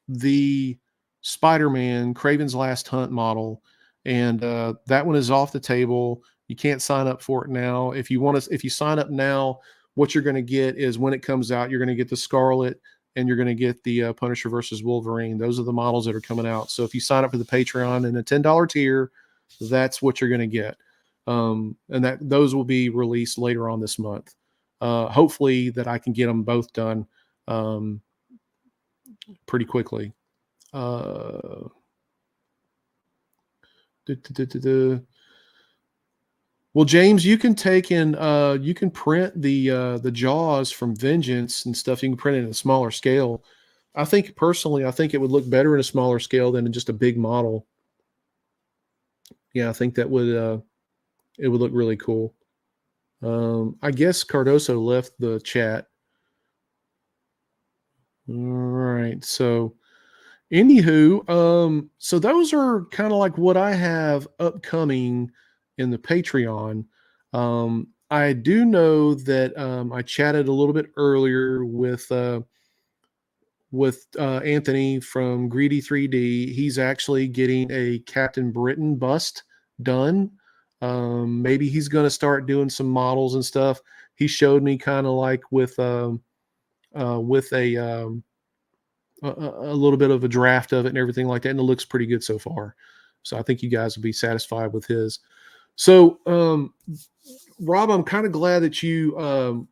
the Spider-Man Craven's Last Hunt model, and that one is off the table. You can't sign up for it now. If you sign up now, what you're going to get is when it comes out, you're going to get the Scarlet and you're going to get the Punisher versus Wolverine. Those are the models that are coming out. So if you sign up for the Patreon and a $10 tier, that's what you're going to get. And those will be released later on this month. Hopefully that I can get them both done pretty quickly. Well, James, you can take and you can print the jaws from Vengeance and stuff. You can print it in a smaller scale. I think personally, I think it would look better in a smaller scale than in just a big model. Yeah, I think that would it would look really cool. I guess Cardoso left the chat. All right. So anywho, so those are kind of like what I have upcoming in the Patreon. I do know that I chatted a little bit earlier with Anthony from Greedy 3D. He's actually getting a Captain Britain bust done. Maybe he's going to start doing some models and stuff. He showed me kind of like with a little bit of a draft of it and everything like that, and it looks pretty good so far. So I think you guys will be satisfied with his. So, Rob, I'm kind of glad that you. I'm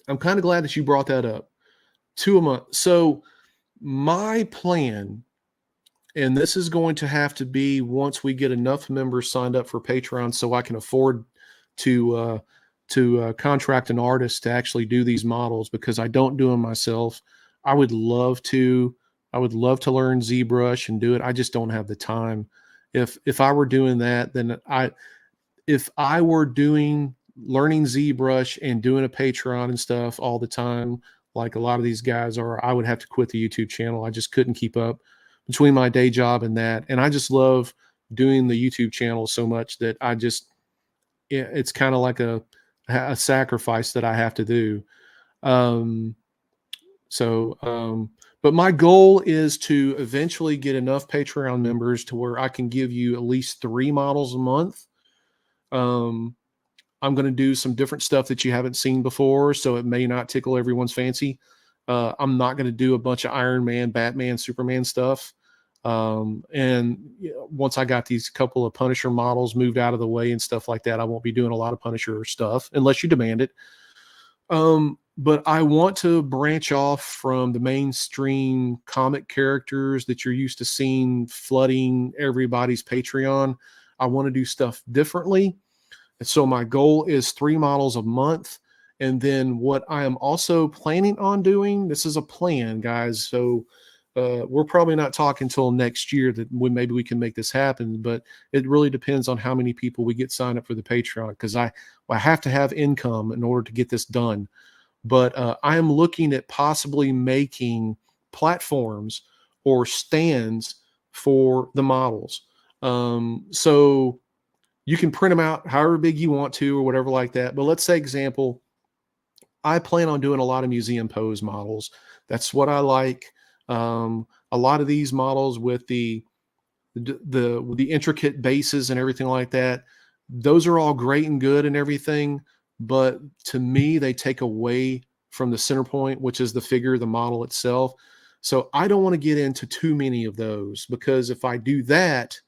kind of glad that you brought that up. 2 a month. So my plan, and this is going to have to be once we get enough members signed up for Patreon, so I can afford to contract an artist to actually do these models, because I don't do them myself. I would love to. I would love to learn ZBrush and do it. I just don't have the time. If I were doing that, then if I were doing learning ZBrush and doing a Patreon and stuff all the time, like a lot of these guys are, I would have to quit the YouTube channel. I just couldn't keep up between my day job and that. And I just love doing the YouTube channel so much that it's kind of like a sacrifice that I have to do. Um, but my goal is to eventually get enough Patreon members to where I can give you at least 3 models a month. I'm going to do some different stuff that you haven't seen before, so it may not tickle everyone's fancy. I'm not going to do a bunch of Iron Man, Batman, Superman stuff. And once I got these couple of Punisher models moved out of the way and stuff like that, I won't be doing a lot of Punisher stuff unless you demand it. But I want to branch off from the mainstream comic characters that you're used to seeing flooding everybody's Patreon. I want to do stuff differently. And so my goal is 3 models a month. And then what I am also planning on doing, this is a plan, guys. So we're probably not talking until next year that maybe we can make this happen, but it really depends on how many people we get signed up for the Patreon, because I have to have income in order to get this done. But I am looking at possibly making platforms or stands for the models. So you can print them out however big you want to or whatever like that. But let's say, example, I plan on doing a lot of museum pose models. That's what I like. A lot of these models with the intricate bases and everything like that, those are all great and good and everything. But to me, they take away from the center point, which is the figure, the model itself. So I don't want to get into too many of those, because if I do that,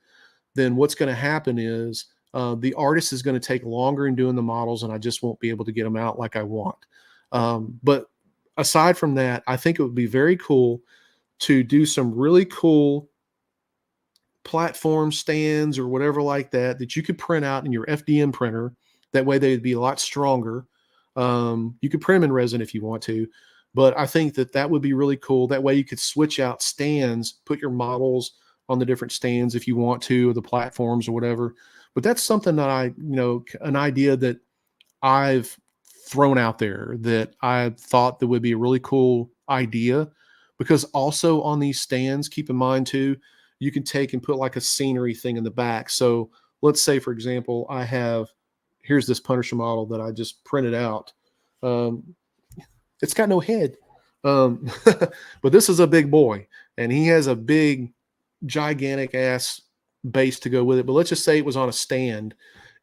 then what's going to happen is the artist is going to take longer in doing the models, and I just won't be able to get them out like I want. But aside from that, I think it would be very cool to do some really cool platform stands or whatever like that you could print out in your FDM printer. That way they'd be a lot stronger. You could print them in resin if you want to, but I think that would be really cool. That way you could switch out stands, put your models on the different stands if you want to, or the platforms or whatever. But that's something that an idea that I've thrown out there that I thought that would be a really cool idea. Because also on these stands, keep in mind too, you can take and put like a scenery thing in the back. So let's say, for example, here's this Punisher model that I just printed out. It's got no head, but this is a big boy, and he has a big, gigantic ass base to go with it. But let's just say it was on a stand,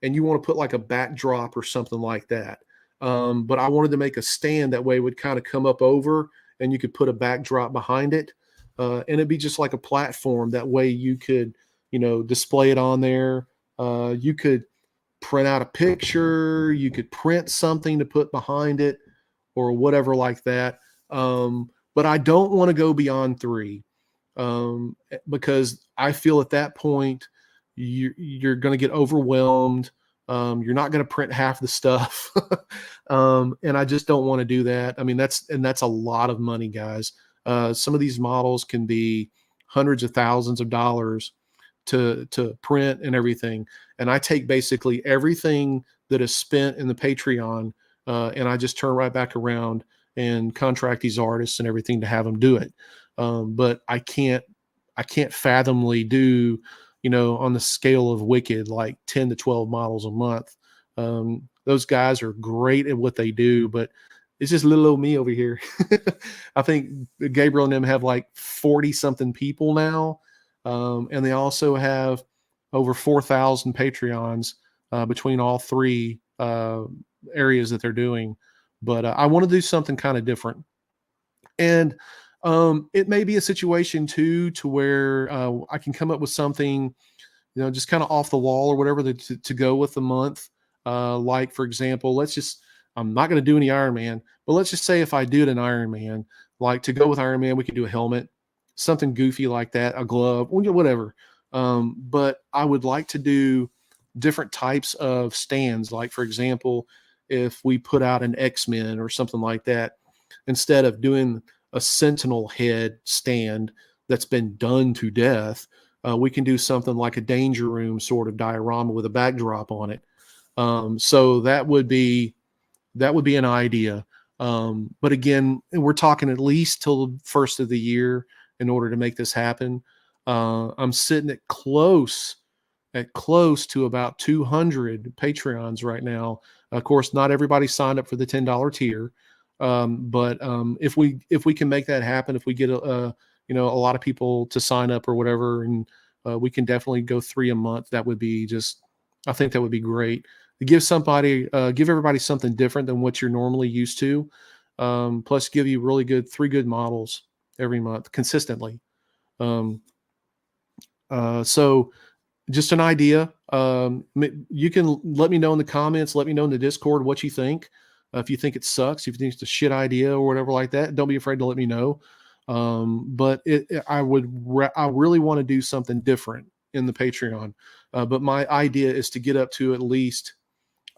and you want to put like a backdrop or something like that. But I wanted to make a stand that way it would kind of come up over, and you could put a backdrop behind it, and it'd be just like a platform. That way you could, display it on there. You could print out a picture, you could print something to put behind it or whatever like that. But I don't want to go beyond 3, because I feel at that point, you're going to get overwhelmed. You're not going to print half the stuff. And I just don't want to do that. I mean, that's a lot of money, guys. Some of these models can be hundreds of thousands of dollars to print and everything. And I take basically everything that is spent in the Patreon, and I just turn right back around and contract these artists and everything to have them do it. But I can't fathomly do, on the scale of Wicked, like 10 to 12 models a month. Those guys are great at what they do, but it's just little old me over here. I think Gabriel and them have like 40 something people now. And they also have over 4,000 Patreons between all three areas that they're doing. But I want to do something kind of different. And it may be a situation too, to where I can come up with something, just kind of off the wall or whatever to go with the month. Like, for example, I'm not going to do any Iron Man, but let's just say if I did an Iron Man, like to go with Iron Man, we could do a helmet, something goofy like that, a glove, whatever. But I would like to do different types of stands. Like, for example, if we put out an X-Men or something like that, instead of doing a Sentinel head stand that's been done to death, we can do something like a Danger Room sort of diorama with a backdrop on it. So that would be an idea. But again, we're talking at least till the first of the year in order to make this happen. I'm sitting at close to about 200 Patreons right now. Of course, not everybody signed up for the $10 tier. But if we can make that happen, if we get a lot of people to sign up or whatever, and we can definitely go 3 a month, I think that would be great to give everybody something different than what you're normally used to. Plus give you 3 good models every month consistently. So just an idea. You can let me know in the comments, let me know in the Discord what you think. If you think it sucks, if you think it's a shit idea or whatever like that, don't be afraid to let me know. But I really want to do something different in the Patreon. But my idea is to get up to at least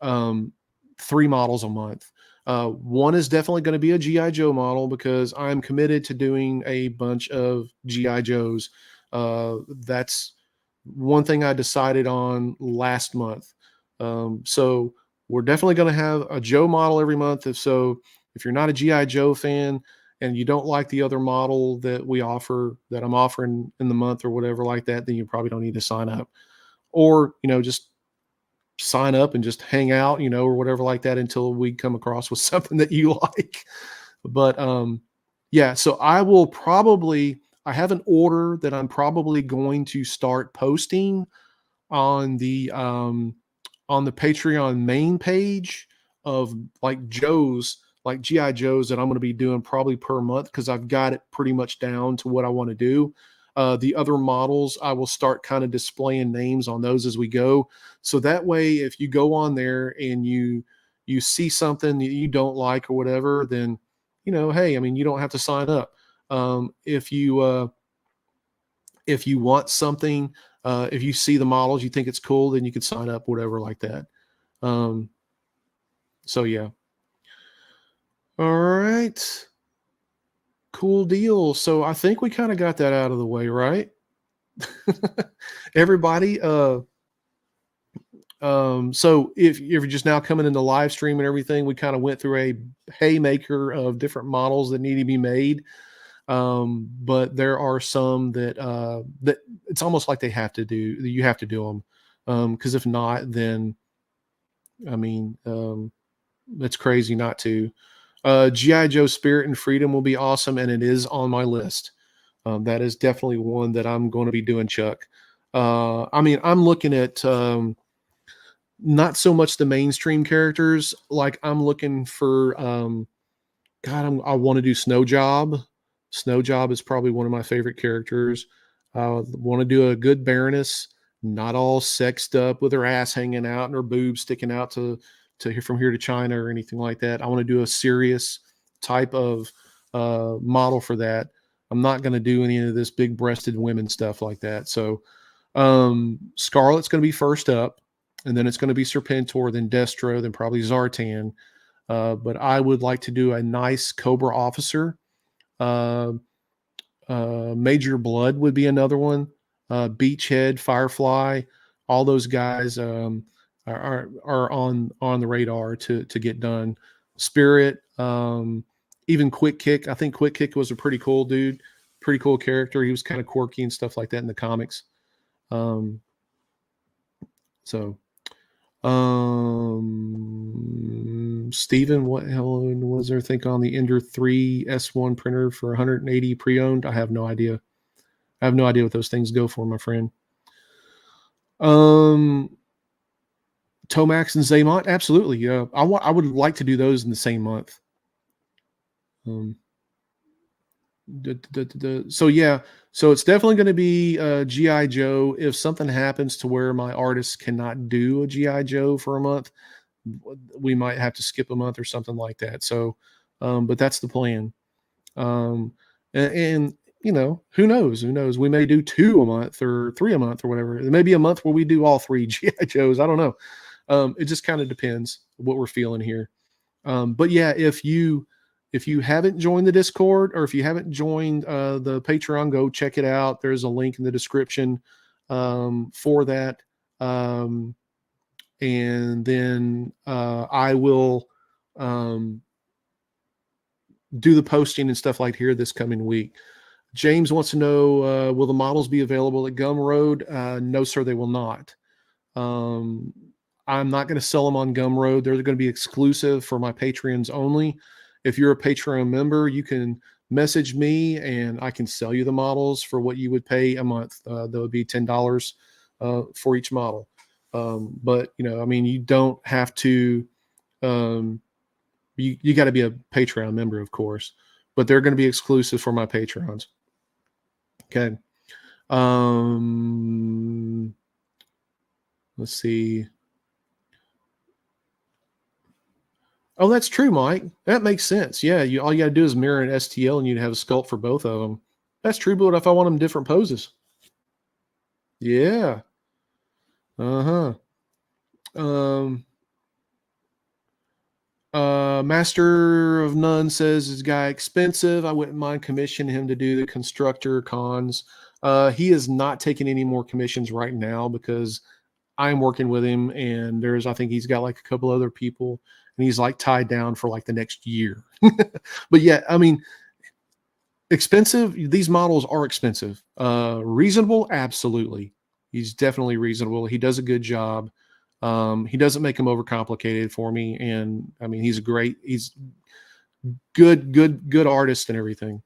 3 models a month. One is definitely going to be a G.I. Joe model, because I'm committed to doing a bunch of G.I. Joes. That's one thing I decided on last month. So we're definitely going to have a Joe model every month. If you're not a G.I. Joe fan and you don't like the other model that I'm offering in the month or whatever like that, then you probably don't need to sign up. Or, just sign up and just hang out, or whatever like that, until we come across with something that you like. But yeah, so I have an order that I'm probably going to start posting on the Patreon main page of like G.I. Joes that I'm going to be doing probably per month, because I've got it pretty much down to what I want to do. The other models, I will start kind of displaying names on those as we go. So that way, if you go on there and you see something that you don't like or whatever, then, hey, I mean, you don't have to sign up. If you want something, if you see the models, you think it's cool, then you can sign up, whatever like that. So yeah. All right. Cool deal. So I think we kind of got that out of the way, right? Everybody. So if you're just now coming into live stream and everything, we kind of went through a haymaker of different models that need to be made. But there are some that it's almost like you have to do them. Because if not, then I mean, it's crazy not to. G.I. Joe Spirit and Freedom will be awesome, and it is on my list. That is definitely one that I'm going to be doing, Chuck. I mean, I'm looking at not so much the mainstream characters. Like, I'm looking for I want to do Snow Job. Snow Job is probably one of my favorite characters. I want to do a good Baroness, not all sexed up with her ass hanging out and her boobs sticking out to from here to China or anything like that. I want to do a serious type of model for that. I'm not going to do any of this big breasted women stuff like that. So Scarlet's going to be first up, and then it's going to be Serpentor, then Destro, then probably Zartan. But I would like to do a nice Cobra officer. Major Blood would be another one. Beachhead, Firefly, all those guys are on the radar to get done. Spirit, even Quick Kick. I think Quick Kick was a pretty cool dude, pretty cool character. He was kind of quirky and stuff like that in the comics. Steven, what hell was there think on the Ender 3 S1 printer for 180 pre-owned? I have no idea. I have no idea what those things go for, my friend. Tomax and Zaymont, absolutely. Yeah, I would like to do those in the same month. So yeah, so it's definitely going to be GI Joe. If something happens to where my artists cannot do a GI Joe for a month, we might have to skip a month or something like that. So, but that's the plan. And you know, who knows? Who knows? We may do 2 a month or 3 a month or whatever. There may be a month where we do all 3 GI Joes. I don't know. It just kind of depends what we're feeling here. But yeah, if you haven't joined the Discord or if you haven't joined the Patreon, go check it out. There's a link in the description for that. And then I will do the posting and stuff like here this coming week. James wants to know, will the models be available at Gumroad? No, sir, they will not. I'm not going to sell them on Gumroad. They're going to be exclusive for my Patreons only. If you're a Patreon member, you can message me and I can sell you the models for what you would pay a month. That would be $10 for each model. But you know, I mean, you don't have to, you got to be a Patreon member, of course, but they're going to be exclusive for my Patreons. Okay. Let's see. Oh, that's true, Mike. That makes sense. Yeah, all you got to do is mirror an STL and you'd have a sculpt for both of them. That's true, but if I want them different poses? Yeah. Uh-huh. Master of None says this guy expensive. I wouldn't mind commissioning him to do the constructor cons. He is not taking any more commissions right now because I'm working with him and I think he's got like a couple other people and he's like tied down for like the next year. But yeah, I mean, expensive. These models are expensive. Reasonable. Absolutely. He's definitely reasonable. He does a good job. He doesn't make them overcomplicated for me. And I mean, he's good artist and everything.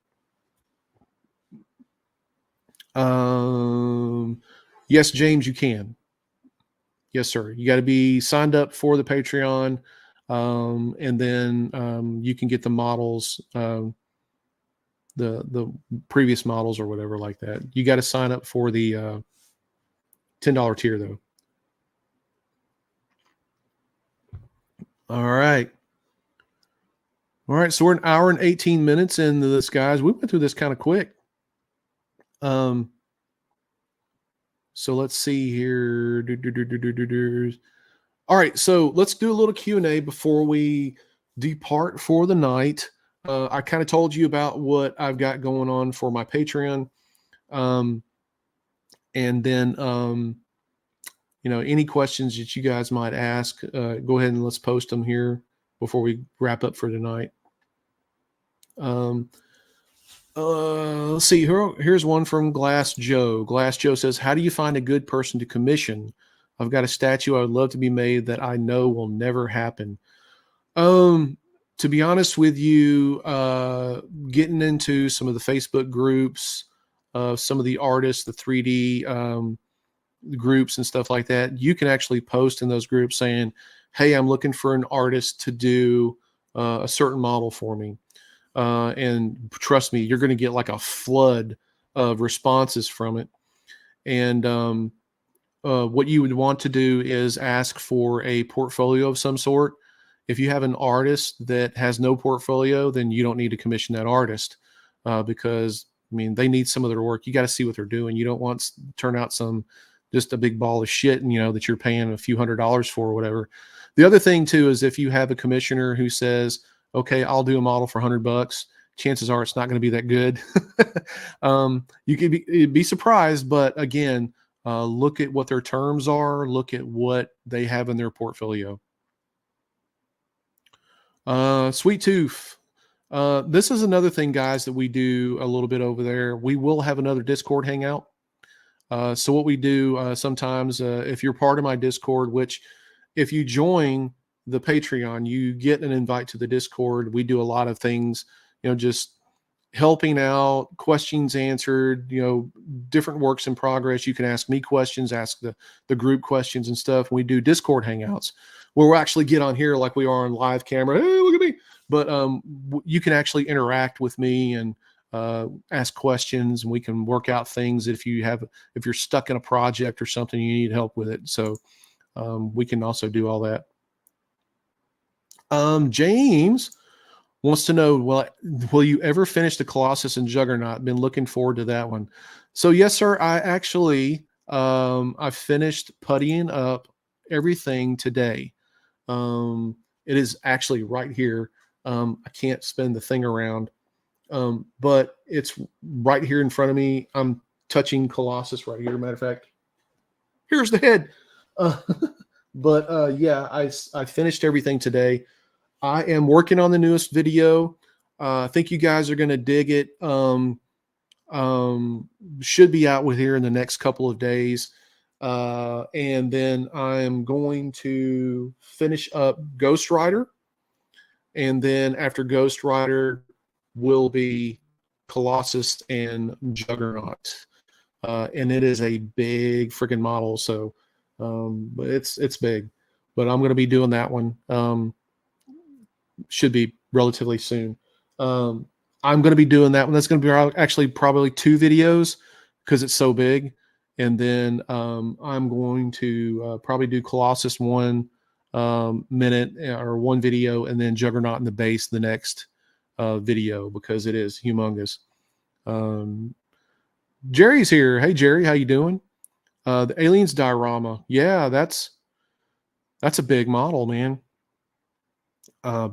Yes, James, you can. Yes, sir. You got to be signed up for the Patreon. And then you can get the models, the previous models or whatever like that. You got to sign up for the $10 tier though. All right. All right. So we're an hour and 18 minutes into this, guys. We went through this kind of quick. So let's see here. All right. So let's do a little Q&A before we depart for the night. I kind of told you about what I've got going on for my Patreon. And then, you know, any questions that you guys might ask, go ahead and let's post them here before we wrap up for tonight. Let's see. Here's one from Glass Joe. Glass Joe says, how do you find a good person to commission? I've got a statue I would love to be made that I know will never happen. To be honest with you, getting into some of the Facebook groups, some of the artists, the 3D groups and stuff like that, you can actually post in those groups saying, hey, I'm looking for an artist to do a certain model for me. And trust me, you're going to get like a flood of responses from it. And what you would want to do is ask for a portfolio of some sort. If you have an artist that has no portfolio, then you don't need to commission that artist because, I mean, they need some of their work. You got to see what they're doing. You don't want to turn out some just a big ball of shit, and that you're paying a few $100s for or whatever. The other thing too is if you have a commissioner who says, okay, I'll do a model for $100, chances are it's not going to be that good. You could be surprised, but again, look at what their terms are, look at what they have in their portfolio. Sweet Tooth. This is another thing, guys, that we do a little bit over there. We will have another Discord hangout. So what we do sometimes, if you're part of my Discord, which if you join the Patreon, you get an invite to the Discord. We do a lot of things, just helping out, questions answered, different works in progress. You can ask me questions, ask the group questions and stuff. We do Discord hangouts where we'll actually get on here like we are on live camera. Hey, look at me. But you can actually interact with me and ask questions, and we can work out things if you're stuck in a project or something, you need help with it. So we can also do all that. James wants to know, will you ever finish the Colossus and Juggernaut? Been looking forward to that one. So yes, sir. I actually I finished puttying up everything today. It is actually right here. I can't spin the thing around, but it's right here in front of me. I'm touching Colossus right here. Matter of fact, here's the head. But yeah, I finished everything today. I am working on the newest video. I think you guys are going to dig it. Should be out with here in the next couple of days. And then I'm going to finish up Ghost Rider. And then after Ghost Rider will be Colossus and Juggernaut. And it is a big freaking model. So but it's big. But I'm going to be doing that one. Should be relatively soon. I'm going to be doing that one. That's going to be actually probably 2 videos because it's so big. And then I'm going to probably do Colossus 1 minute or 1 video, and then Juggernaut in the base the next video because it is humongous. Jerry's here. Hey Jerry, how you doing? The Aliens diorama. Yeah, that's a big model, man.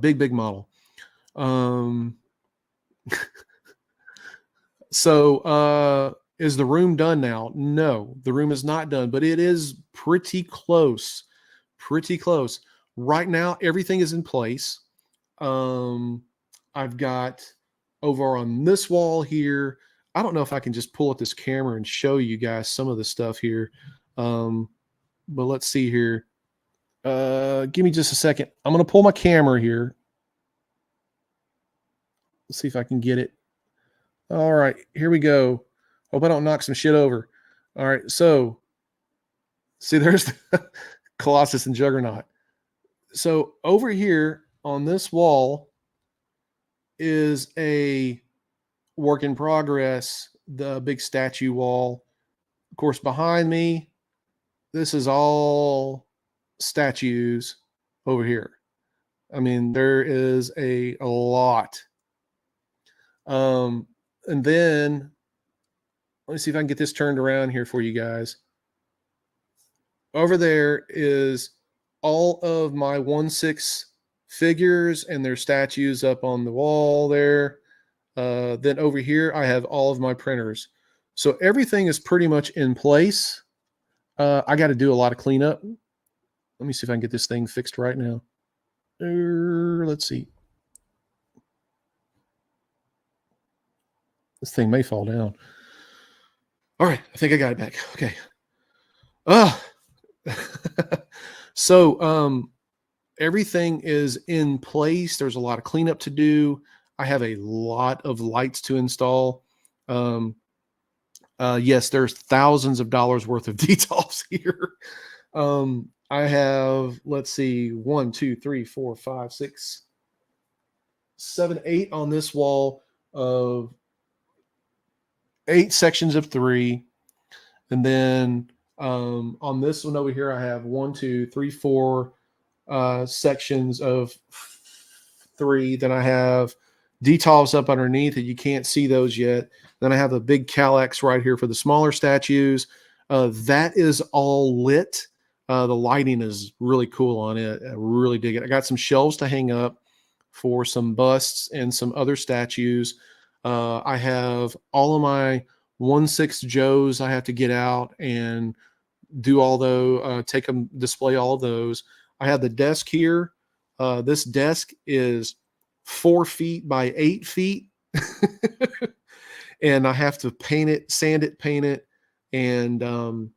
Big model. So is the room done now? No, the room is not done, but it is pretty close. Pretty close. Right now, everything is in place. I've got over on this wall here. I don't know if I can just pull up this camera and show you guys some of the stuff here. But let's see here. Give me just a second. I'm going to pull my camera here. Let's see if I can get it. All right, here we go. Hope I don't knock some shit over. All right, so see, there's the Colossus and Juggernaut. So over here on this wall is a work in progress, the big statue wall. Of course, behind me, this is all statues over here. I mean, there is a lot. And then let me see if I can get this turned around here for you guys. Over there is all of my 1/6 figures and their statues up on the wall there. Then over here, I have all of my printers. So everything is pretty much in place. I got to do a lot of cleanup. Let me see if I can get this thing fixed right now. Let's see. This thing may fall down. All right, I think I got it back. Okay. So everything is in place. There's a lot of cleanup to do. I have a lot of lights to install. Yes, there's thousands of dollars worth of details here. I have, let's see, 1, 2, 3, 4, 5, 6, 7, 8 on this wall of 8 sections of 3. And then on this one over here, I have 1, 2, 3, 4 sections of 3. Then I have details up underneath it. You can't see those yet. Then I have a big calyx right here for the smaller statues. That is all lit. The lighting is really cool on it. I really dig it. I got some shelves to hang up for some busts and some other statues. I have all of my 1/6 Joes I have to get out and do all those, take them, display all of those. I have the desk here. This desk is 4 feet by 8 feet. And I have to paint it, sand it, paint it, and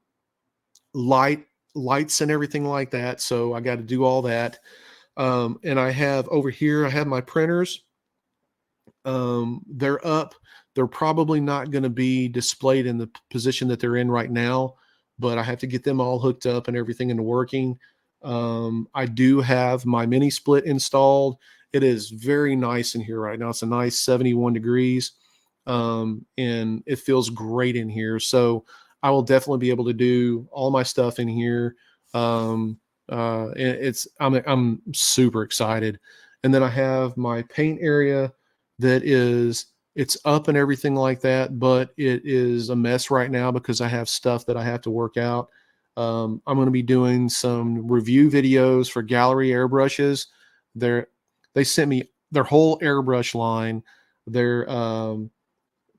lights and everything like that. So I got to do all that. And I have over here, I have my printers. They're up. They're probably not going to be displayed in the position that they're in right now, but I have to get them all hooked up and everything and working. I do have my mini split installed. It is very nice in here right now. It's a nice 71 degrees. And it feels great in here. So I will definitely be able to do all my stuff in here. I'm super excited. And then I have my paint area that it's up and everything like that, but it is a mess right now because I have stuff that I have to work out. I'm going to be doing some review videos for Gallery airbrushes. They sent me their whole airbrush line, their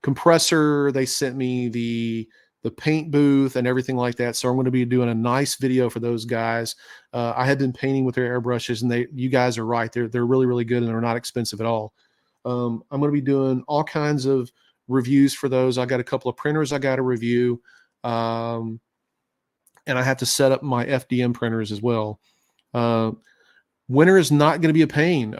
compressor. They sent me the paint booth and everything like that. So I'm going to be doing a nice video for those guys. I had been painting with their airbrushes, and you guys are right. They're really, really good, and they're not expensive at all. I'm going to be doing all kinds of reviews for those. I got a couple of printers I got to review. And I have to set up my FDM printers as well. Winter is not going to be a pain.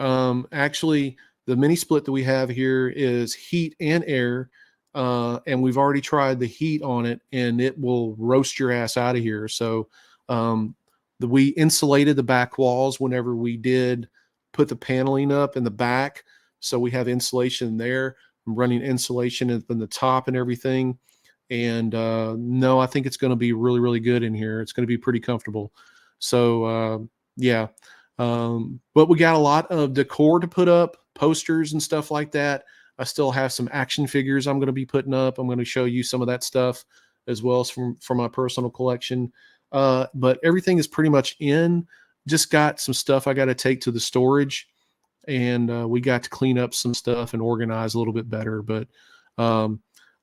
Actually, the mini split that we have here is heat and air. And we've already tried the heat on it, and it will roast your ass out of here. So we insulated the back walls whenever we did put the paneling up in the back. So we have insulation there. I'm running insulation in the top and everything. And no, I think it's going to be really, really good in here. It's going to be pretty comfortable. So yeah. But we got a lot of decor to put up, posters and stuff like that. I still have some action figures I'm going to be putting up. I'm going to show you some of that stuff as well as from my personal collection. But everything is pretty much in. Just got some stuff I got to take to the storage, and we got to clean up some stuff and organize a little bit better. But I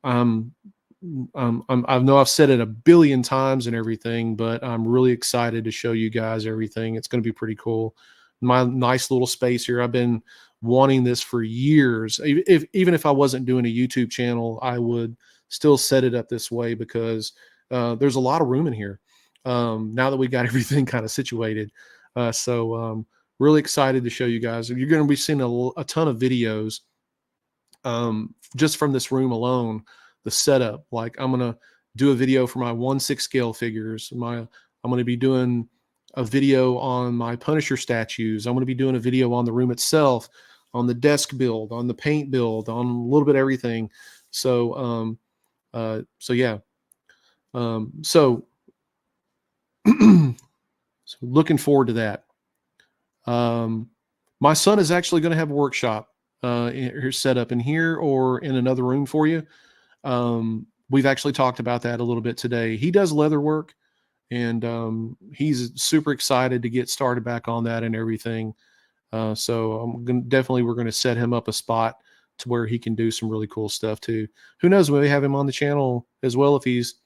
know I've said it a billion times and everything, but I'm really excited to show you guys everything. It's going to be pretty cool. My nice little space here. I've been wanting this for years. Even if I wasn't doing a YouTube channel, I would still set it up this way because there's a lot of room in here now that we got everything kind of situated. So really excited to show you guys. You're going to be seeing a ton of videos just from this room alone. The setup, like I'm going to do a video for my 1/6 scale figures. I'm going to be doing a video on my Punisher statues. I'm going to be doing a video on the room itself, on the desk build, on the paint build, on a little bit of everything. So, so yeah. So looking forward to that. My son is actually going to have a workshop here set up in here or in another room for you. We've actually talked about that a little bit today. He does leather work, and he's super excited to get started back on that and everything. So we're going to set him up a spot to where he can do some really cool stuff too. Who knows, we may have him on the channel as well if he's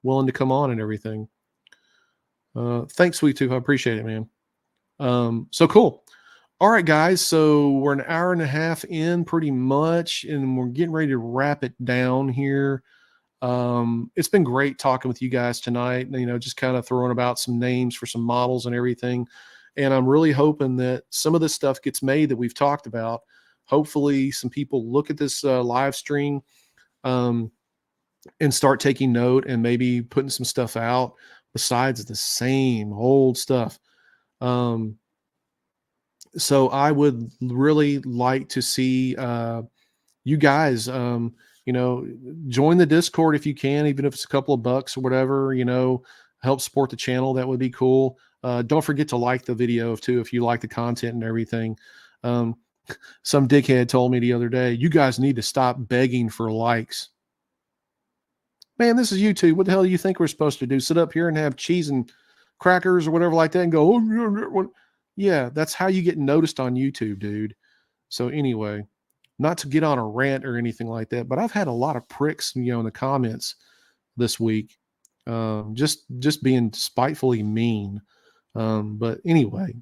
willing to come on and everything. Thanks, Sweet Tooth. I appreciate it, man. So cool. All right, guys. So we're an hour and a half in pretty much, and we're getting ready to wrap it down here. It's been great talking with you guys tonight, just kind of throwing about some names for some models and everything. And I'm really hoping that some of this stuff gets made that we've talked about. Hopefully some people look at this live stream and start taking note and maybe putting some stuff out besides the same old stuff. So I would really like to see you guys, join the Discord if you can, even if it's a couple of bucks or whatever, help support the channel. That would be cool. Don't forget to like the video too, if you like the content and everything. Some dickhead told me the other day, you guys need to stop begging for likes. Man, this is YouTube. What the hell do you think we're supposed to do? Sit up here and have cheese and crackers or whatever like that and go, oh, yeah, that's how you get noticed on YouTube, dude. So anyway, not to get on a rant or anything like that, but I've had a lot of pricks, in the comments this week, just being spitefully mean. But anyway,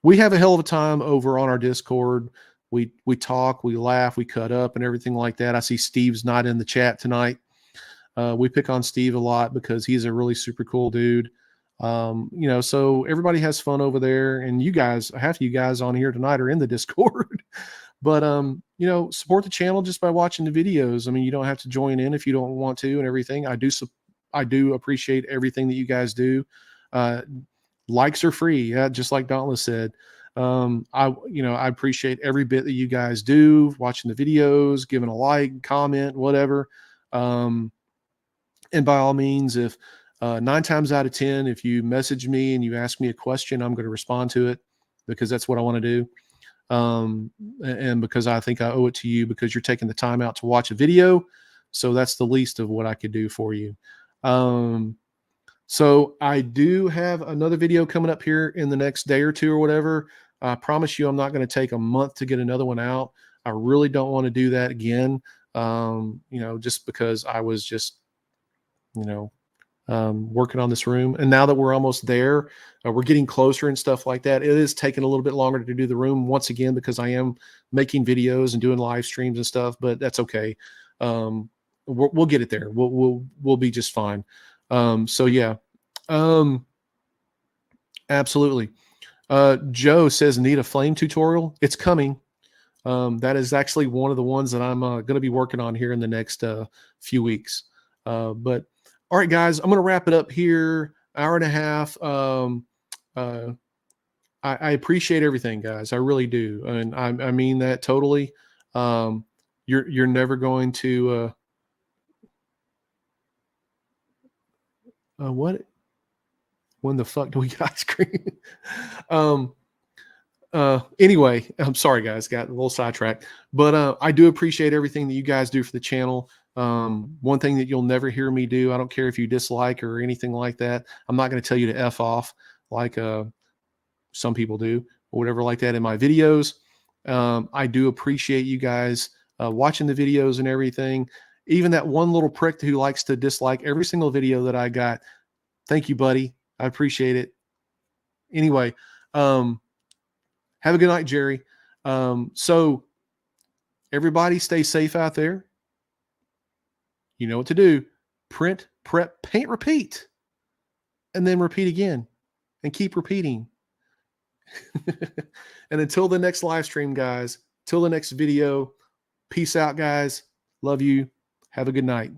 we have a hell of a time over on our Discord. We talk, we laugh, we cut up, and everything like that. I see Steve's not in the chat tonight. We pick on Steve a lot because he's a really super cool dude. So everybody has fun over there, and you guys, half of you guys on here tonight are in the Discord. But support the channel just by watching the videos. I mean, you don't have to join in if you don't want to and everything. I do appreciate everything that you guys do. Likes are free, just like Dauntless said. I appreciate every bit that you guys do, watching the videos, giving a like, comment, whatever. And by all means, if 9 times out of 10, if you message me and you ask me a question, I'm going to respond to it because that's what I want to do. And because I think I owe it to you because you're taking the time out to watch a video. So that's the least of what I could do for you. So I do have another video coming up here in the next day or two or whatever. I promise you I'm not going to take a month to get another one out. I really don't want to do that again. Just because I was just, working on this room. And now that we're almost there, we're getting closer and stuff like that. It is taking a little bit longer to do the room once again, because I am making videos and doing live streams and stuff, but that's okay. We'll get it there. We'll be just fine. So yeah, absolutely. Joe says, need a flame tutorial. It's coming. That is actually one of the ones that I'm going to be working on here in the next few weeks. But all right, guys, I'm going to wrap it up here. Hour and a half. I appreciate everything, guys. I really do. And I mean that totally. You're never going to, what, when the fuck do we get ice cream? Anyway, I'm sorry, guys, got a little sidetracked, but I do appreciate everything that you guys do for the channel. One thing that you'll never hear me do, I don't care if you dislike or anything like that, I'm not going to tell you to F off like some people do or whatever like that in my videos. I do appreciate you guys watching the videos and everything. Even that one little prick who likes to dislike every single video that I got. Thank you, buddy. I appreciate it. Anyway, have a good night, Jerry. So everybody stay safe out there. You know what to do. Print, prep, paint, repeat. And then repeat again. And keep repeating. And until the next live stream, guys, till the next video, peace out, guys. Love you. Have a good night.